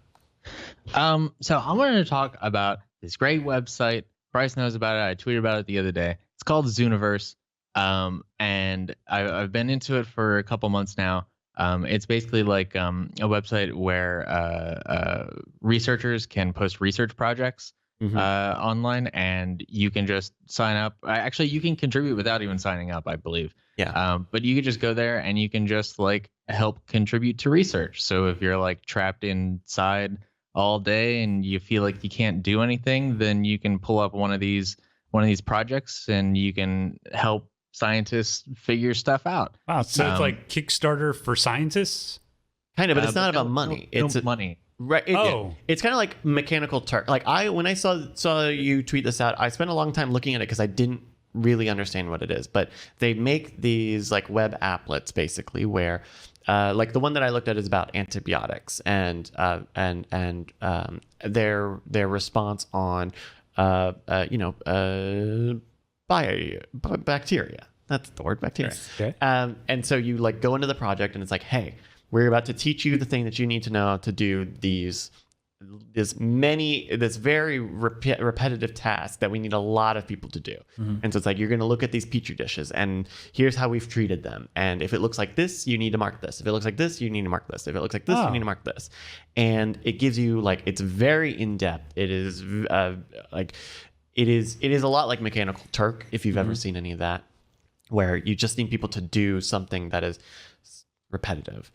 So I'm going to talk about this great website. Bryce knows about it. I tweeted about it the other day. It's called Zooniverse. And I've been into it for a couple months now. It's basically like a website where researchers can post research projects online, and you can just sign up. Actually, you can contribute without even signing up, I believe. Yeah. But you can just go there and you can just like help contribute to research. So if you're like trapped inside all day and you feel like you can't do anything, then you can pull up one of these projects and you can help scientists figure stuff out. Wow, so it's like Kickstarter for scientists? Kind of, but it's not no- about money. no It's money. Right. It's kind of like Mechanical Turk. Like when I saw you tweet this out, I spent a long time looking at it because I didn't really understand what it is. But they make these like web applets basically where, like the one that I looked at is about antibiotics and their response on bacteria That's the word, bacteria. Okay. And so you like go into the project and it's like, hey, we're about to teach you the thing that you need to know to do this very repetitive task that we need a lot of people to do. And so it's like, you're going to look at these petri dishes and here's how we've treated them. And if it looks like this, you need to mark this. If it looks like this, you need to mark this. If it looks like this, you need to mark this. And it gives you like, it's very in-depth. It is it is a lot like Mechanical Turk, if you've ever seen any of that, where you just need people to do something that is repetitive.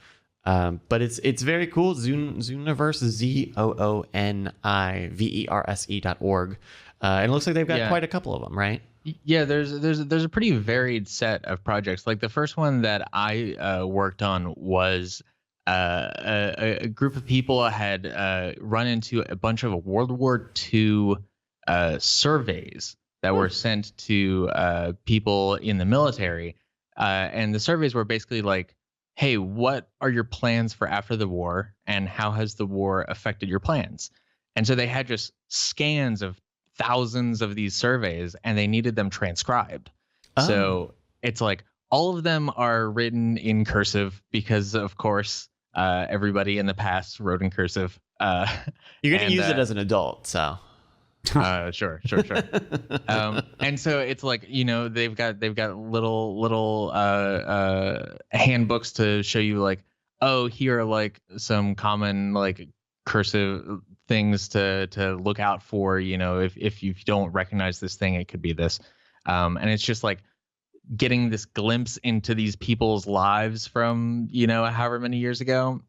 But it's very cool. Zooniverse, ZOONIVERSE.org. And it looks like they've got quite a couple of them, right? Yeah, there's a pretty varied set of projects. Like the first one that I worked on was a group of people had run into a bunch of World War II surveys that were sent to people in the military. And the surveys were basically like, hey, what are your plans for after the war, and how has the war affected your plans? And so they had just scans of thousands of these surveys, and they needed them transcribed. So it's like all of them are written in cursive because, of course, everybody in the past wrote in cursive. You're going to use it as an adult, so. Sure. And so it's like, they've got little handbooks to show you like, oh, here are like some common like cursive things to look out for, if you don't recognize this thing, it could be this. And it's just like getting this glimpse into these people's lives from, however many years ago.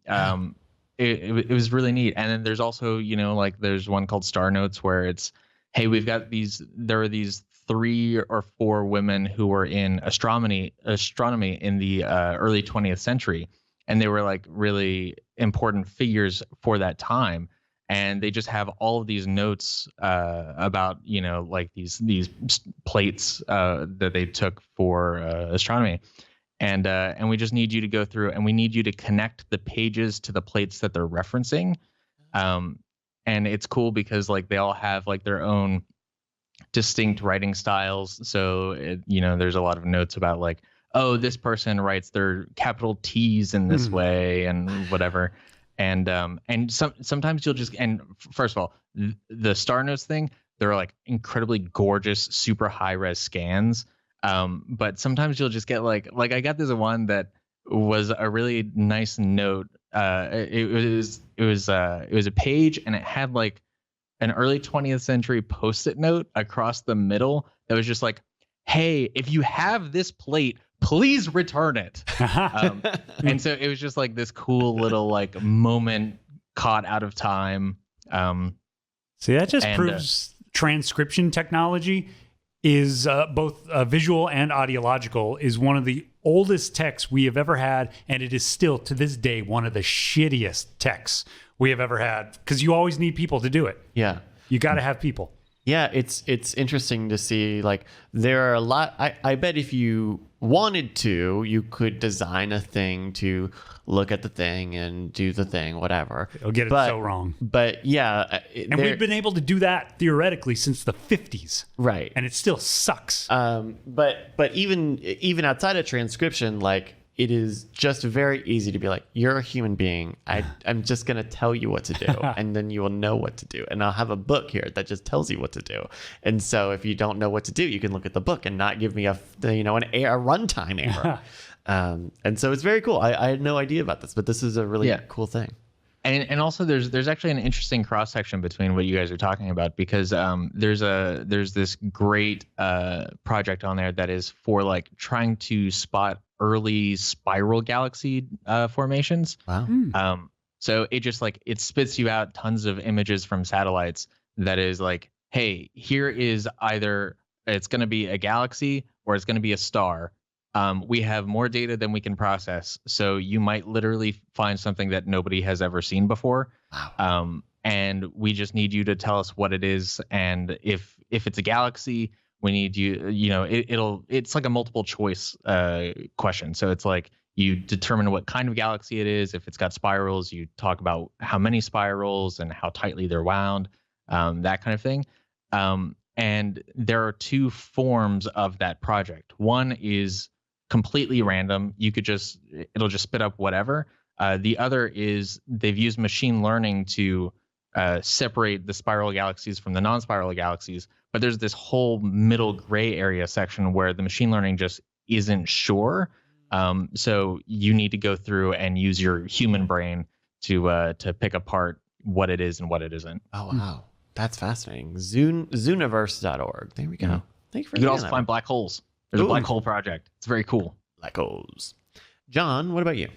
It was really neat. And then there's also, like there's one called Star Notes where it's, hey, there are these 3 or 4 women who were in astronomy in the early 20th century. And they were like really important figures for that time. And they just have all of these notes about, like these plates that they took for astronomy. And we just need you to go through, and we need you to connect the pages to the plates that they're referencing. And it's cool because like they all have like their own distinct writing styles. So, there's a lot of notes about like, oh, this person writes their capital T's in this way and whatever. And sometimes you'll just, and first of all, the Star Notes thing, they're like incredibly gorgeous, super high res scans. But sometimes you'll just get like I got this one that was a really nice note. It was a page, and it had like an early 20th century Post-it note across the middle that was just like, hey, if you have this plate, please return it. And so it was just like this cool little like moment caught out of time. See, that just proves transcription technology is both visual and audiological, is one of the oldest techs we have ever had, and it is still to this day one of the shittiest techs we have ever had, because you always need people to do it. Yeah, you got to have people. Yeah, it's interesting to see, like, there are a lot. I bet if you wanted to, you could design a thing to look at the thing and do the thing, whatever. It'll get it so wrong. But yeah. And we've been able to do that theoretically since the 50s. Right. And it still sucks. But even outside of transcription, like, it is just very easy to be like, you're a human being. I'm just going to tell you what to do, and then you will know what to do. And I'll have a book here that just tells you what to do. And so if you don't know what to do, you can look at the book and not give me a runtime error. And so it's very cool. I had no idea about this, but this is a really cool thing. And also there's actually an interesting cross section between what you guys are talking about, because there's this great project on there that is for like trying to spot early spiral galaxy formations. Wow. So it just like it spits you out tons of images from satellites that is like, hey, here is either it's going to be a galaxy or it's going to be a star. We have more data than we can process, so you might literally find something that nobody has ever seen before. Wow. And we just need you to tell us what it is, and if it's a galaxy, we need it's like a multiple choice question. So it's like you determine what kind of galaxy it is. If it's got spirals, you talk about how many spirals and how tightly they're wound, that kind of thing. And there are two forms of that project. One is completely random. It'll just spit up whatever. The other is they've used machine learning to separate the spiral galaxies from the non-spiral galaxies. But there's this whole middle gray area section where the machine learning just isn't sure. So you need to go through and use your human brain to pick apart what it is and what it isn't. Oh, wow. That's fascinating. Zooniverse.org. There we go. Mm-hmm. Thank you for You can doing also that find one. black holes. There's a black hole project. It's very cool. Black holes. John, what about you?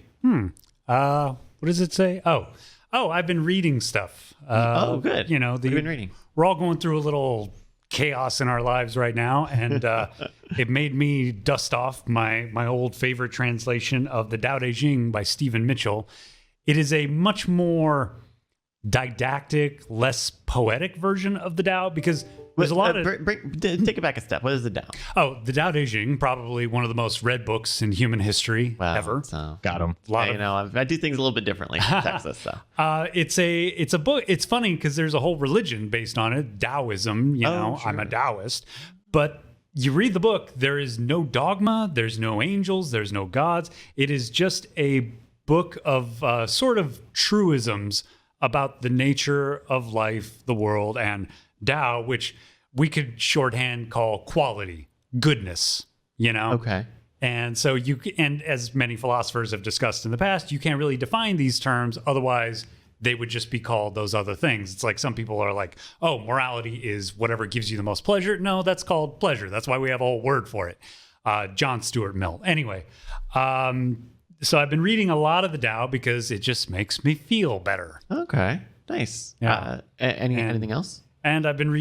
What does it say? Oh, I've been reading stuff. Oh, good. You know, What have you been reading? we're all going through a little chaos in our lives right now, and it made me dust off my old favorite translation of the Tao Te Ching by Stephen Mitchell. It is a much more didactic, less poetic version of the Tao, because there's a lot of... Take it back a step. What is the Tao? Oh, the Tao Te Ching, probably one of the most read books in human history ever. So, Got him. I do things a little bit differently in Texas, so. It's a book. It's funny because there's a whole religion based on it, Taoism. Sure. I'm a Taoist, but you read the book. There is no dogma. There's no angels. There's no gods. It is just a book of sort of truisms about the nature of life, the world, and Tao, which we could shorthand call quality, goodness. Okay. And so and as many philosophers have discussed in the past, you can't really define these terms. Otherwise, they would just be called those other things. It's like some people are like, oh, morality is whatever gives you the most pleasure. No, that's called pleasure. That's why we have a whole word for it. John Stuart Mill. Anyway, so I've been reading a lot of the Tao because it just makes me feel better. Okay. Nice. Yeah. Anything else? And I've been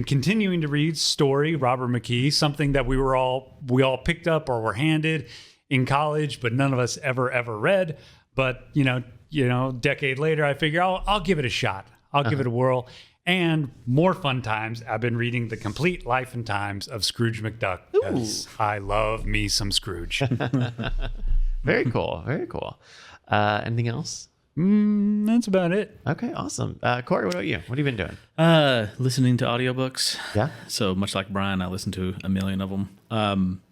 continuing to read Story, Robert McKee, something that we all picked up or were handed in college, but none of us ever read. But decade later, I figure I'll give it a shot. I'll give it a whirl. And more fun times, I've been reading The Complete Life and Times of Scrooge McDuck. Because I love me some Scrooge. Very cool. Very cool. Anything else? That's about it. Okay, awesome. Cory, what about you? What have you been doing? Listening to audiobooks. Yeah. So much like Brian, I listen to a million of them.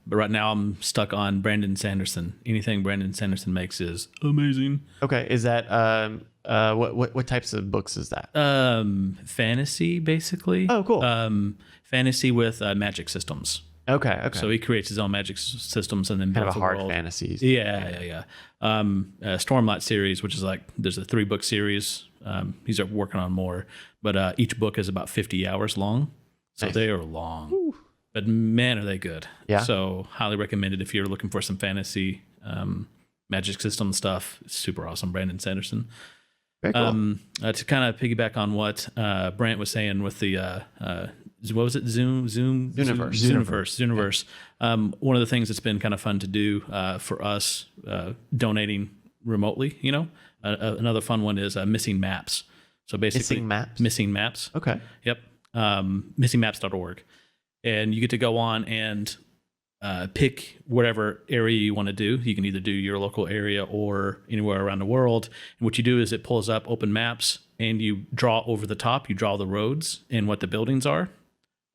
But right now I'm stuck on Brandon Sanderson. Anything Brandon Sanderson makes is amazing. Okay, is that what types of books is that? Fantasy, basically. Oh, cool. Fantasy with magic systems. Okay. So he creates his own magic systems and then Kind of builds a a hard world. fantasies. Yeah. Stormlight series, which is like there's a 3-book series. He's working on more, but each book is about 50 hours long, so Nice. they are long. Ooh. But man, are they good! Yeah. So highly recommended if you're looking for some fantasy magic system stuff. It's super awesome. Brandon Sanderson. Very cool. To kind of piggyback on what Brant was saying with the what was it? Zooniverse. One of the things that's been kind of fun to do for us donating remotely, another fun one is missing maps. So basically missing maps. Okay. Yep. Missingmaps.org. And you get to go on and pick whatever area you want to do. You can either do your local area or anywhere around the world. And what you do is it pulls up open maps and you draw over the top, you draw the roads and what the buildings are.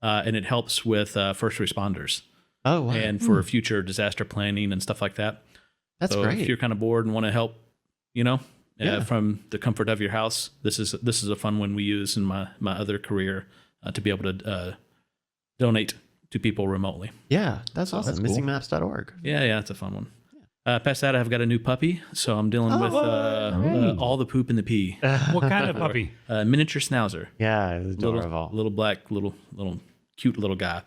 And it helps with first responders. Oh, wow. And for future disaster planning and stuff like that. That's so great. If you're kind of bored and want to help, from the comfort of your house, this is a fun one we use in my other career to be able to donate to people remotely. Yeah, that's awesome. That's cool. Missingmaps.org. Yeah, it's a fun one. Past that, I've got a new puppy, so I'm dealing with all the poop and the pee. What kind of puppy? Miniature schnauzer. Yeah, it's adorable. Little black, little cute little guy.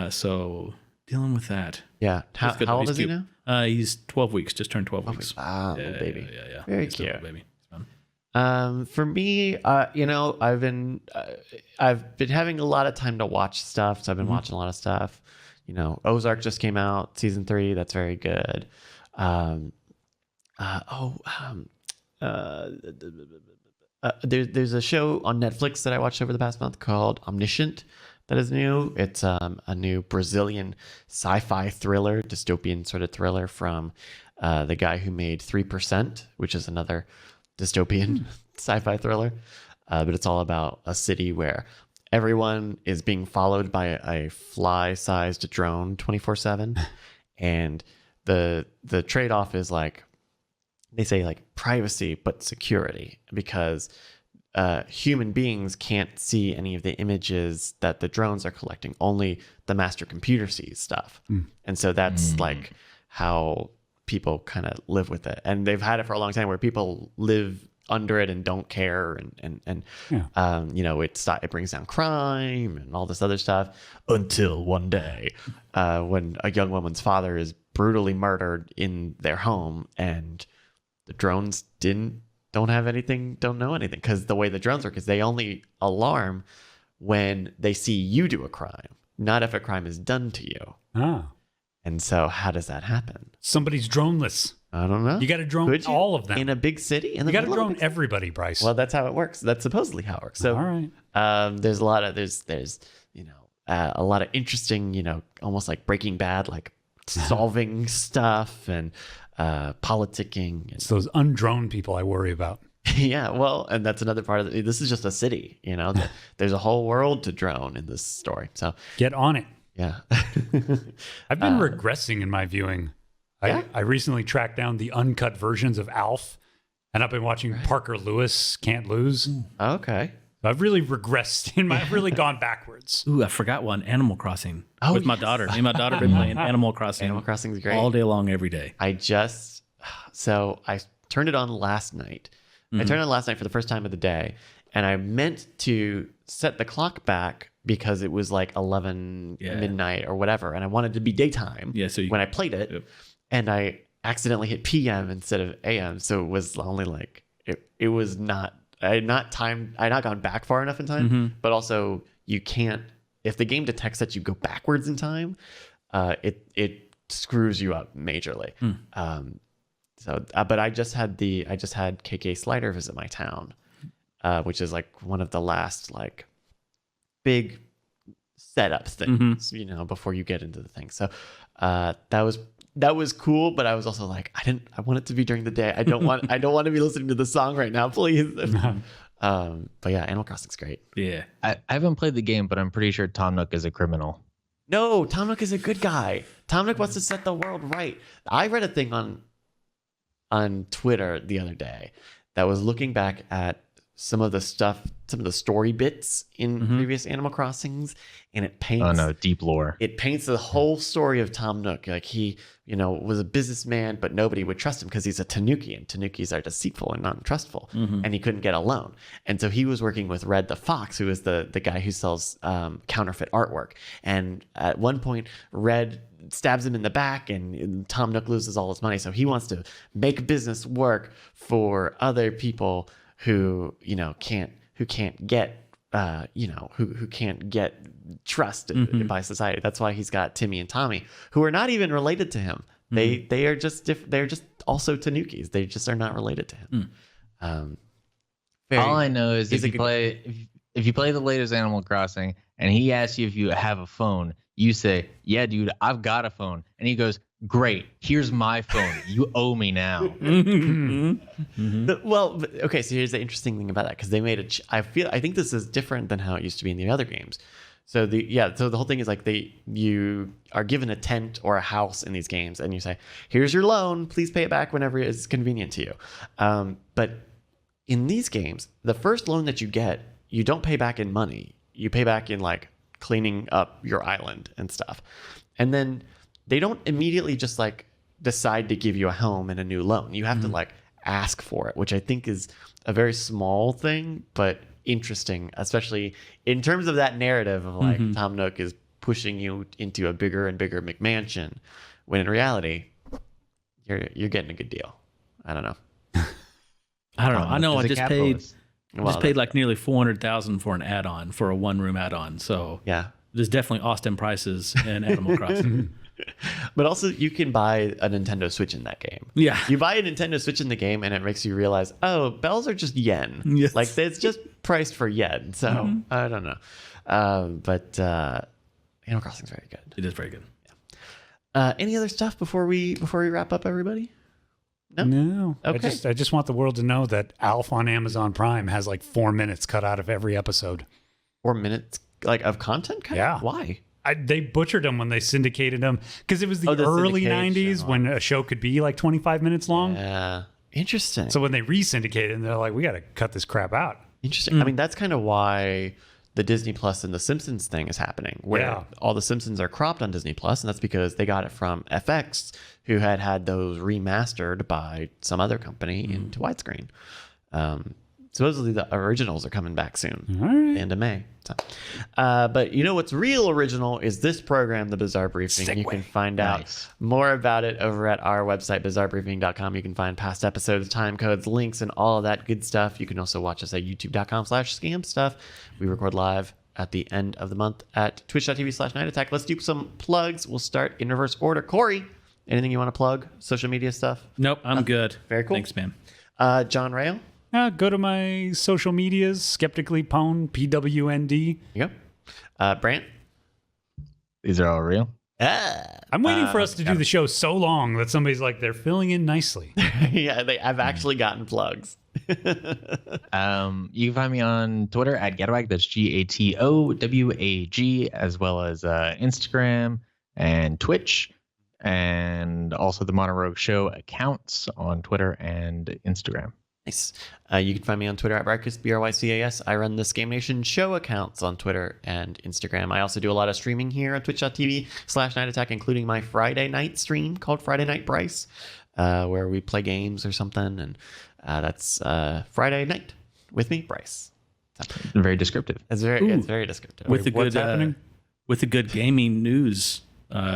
So dealing with that. Yeah. How old is he cute. now? He's 12 weeks. Just turned 12 weeks. Wow, little baby. Yeah. Very He's a little cute. baby. It's fun. For me, I've been having a lot of time to watch stuff, so I've been watching a lot of stuff. Ozark just came out, season 3. That's very good. There's a show on Netflix that I watched over the past month called Omniscient. That is new. It's a new Brazilian sci-fi thriller, dystopian sort of thriller from the guy who made 3%, which is another dystopian sci-fi thriller. But it's all about a city where everyone is being followed by a fly-sized drone 24/7, and the trade-off is like they say like privacy but security, because human beings can't see any of the images that the drones are collecting. Only the master computer sees stuff, and so that's like how people kind of live with it. And they've had it for a long time where people live under it and don't care, and you know, it brings down crime and all this other stuff, until one day when a young woman's father is brutally murdered in their home, and the drones don't know anything, because the way the drones work is they only alarm when they see you do a crime, not if a crime is done to you. And so how does that happen? Somebody's droneless. I don't know. You got to drone all of them in a big city. You got to drone everybody, Bryce. Well, that's how it works. That's supposedly how it works. So, all right. There's a lot of you know, a lot of interesting, you know, almost like Breaking Bad, like solving stuff and politicking. It's those undrone people I worry about. Yeah, well, and that's another part of it. This is just a city, you know. There's a whole world to drone in this story. So get on it. Yeah. I've been regressing in my viewing. I recently tracked down the uncut versions of Alf, and I've been watching Parker Lewis Can't Lose. Okay. I've really regressed I've really gone backwards. Ooh, I forgot one. Animal Crossing with my daughter. Me and my daughter have been playing Animal Crossing. Animal Crossing is great. All day long, every day. I turned it on last night. I turned it on last night for the first time of the day, and I meant to set the clock back because it was like 11 midnight or whatever, and I wanted to be daytime when I played it, and I accidentally hit PM instead of AM, so it was only like it was not. I had not gone back far enough in time, but also you can't, if the game detects that you go backwards in time, it screws you up majorly. But I just had KK Slider visit my town, which is like one of the last like big setup things, you know, before you get into the thing. So that was cool, but I was also like, I want it to be during the day. I don't want to be listening to the song right now, please. But yeah, Animal Crossing's great. Yeah. I haven't played the game, but I'm pretty sure Tom Nook is a criminal. No, Tom Nook is a good guy. Tom Nook wants to set the world right. I read a thing on Twitter the other day that was looking back at some of the story bits in previous Animal Crossings, and it paints deep lore. It paints the whole story of Tom Nook. Like he, you know, was a businessman, but nobody would trust him because he's a Tanuki, and Tanukis are deceitful and not trustful, and he couldn't get a loan. And so he was working with Red the Fox, who is the guy who sells counterfeit artwork. And at one point, Red stabs him in the back, and Tom Nook loses all his money. So he wants to make business work for other people who can't get trust by society. That's why he's got Timmy and Tommy, who are not even related to him. They are just they're just also Tanukis. They just are not related to him. All I know is if you play the latest Animal Crossing and he asks you if you have a phone, you say, "Yeah, dude, I've got a phone," and he goes, "Great, here's my phone. You owe me now." Well, okay, so here's the interesting thing about that, because they made I think this is different than how it used to be in the other games. So the whole thing is like you are given a tent or a house in these games, and you say, "Here's your loan. Please pay it back whenever it's convenient to you." But in these games, the first loan that you get, you don't pay back in money. You pay back in like cleaning up your island and stuff, and then they don't immediately just like decide to give you a home and a new loan. You have to like ask for it, which I think is a very small thing, but interesting, especially in terms of that narrative of like Tom Nook is pushing you into a bigger and bigger McMansion, when in reality, you're getting a good deal. I don't know. I don't know. I know. I just paid like nearly $400,000 for an add-on, for a one-room add-on. So yeah, there's definitely Austin prices in Animal Crossing. But also, you can buy a Nintendo Switch in that game. Yeah. You buy a Nintendo Switch in the game, and it makes you realize, oh, bells are just yen. Yes. Like, it's just priced for yen. So, I don't know. But Animal Crossing is very good. It is very good. Yeah. Any other stuff before we wrap up, everybody? No. Okay. I just want the world to know that Alf on Amazon Prime has like 4 minutes cut out of every episode. or minutes like of content cut? Yeah. Why? They butchered them when they syndicated them because it was the the early syndication 90s when a show could be like 25 minutes long. Yeah. Interesting. So when they re-syndicated them, they're like, we got to cut this crap out. Interesting. I mean, that's kind of why the Disney Plus and the Simpsons thing is happening, where all the Simpsons are cropped on Disney Plus, and that's because they got it from FX, who had those remastered by some other company into widescreen. Supposedly the originals are coming back soon, the end of May. So, but you know what's real original is this program, The Bizarre Briefing. You can find out more about it over at our website, bizarrebriefing.com. You can find past episodes, time codes, links, and all of that good stuff. You can also watch us at youtube.com/scam stuff. We record live at the end of the month at twitch.tv/night attack. Let's do some plugs. We'll start in reverse order. Corey, anything you want to plug? Social media stuff? Nope, I'm good. Very cool. Thanks, man. John Rail? Go to my social medias, Skeptically Pwn, PWND. You go. Brant? These are all real. I'm waiting for us to do the show so long that somebody's like, they're filling in nicely. Yeah, I've actually gotten plugs. You can find me on Twitter at Gatowag. That's GATOWAG, as well as Instagram and Twitch, and also the Mono Rogue Show accounts on Twitter and Instagram. Nice. You can find me on Twitter at Brycas, BRYCAS. I run the Scam Nation show accounts on Twitter and Instagram. I also do a lot of streaming here on twitch.tv/night attack, including my Friday night stream called Friday Night Bryce, where we play games or something. And that's Friday night with me, Bryce. Very descriptive. It's very descriptive. With what's happening? With a good gaming news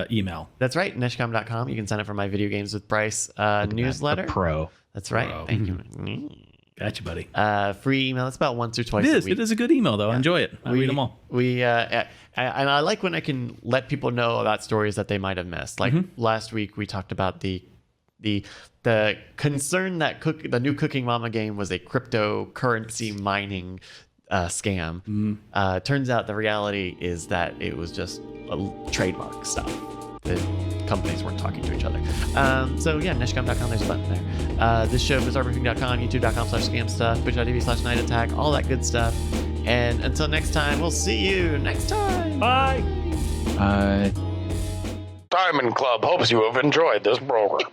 email. That's right. Nishcom.com. You can sign up for my Video Games with Bryce newsletter. The pro. That's right. Wow. Thank you. Gotcha, buddy. Free email. It's about once or twice It a is. week. It is a good email, though. I enjoy it. I read them all. And I like when I can let people know about stories that they might have missed. Like last week, we talked about the concern that the new Cooking Mama game was a cryptocurrency mining scam. Turns out the reality is that it was just trademark stuff. The companies weren't talking to each other. So yeah, nishcom.com, there's a button there. This show, bizarrebriefing.com, youtube.com/scam stuff, twitch.tv/night attack, all that good stuff. And until next time, we'll see you next time. Bye. Diamond Club hopes you have enjoyed this program.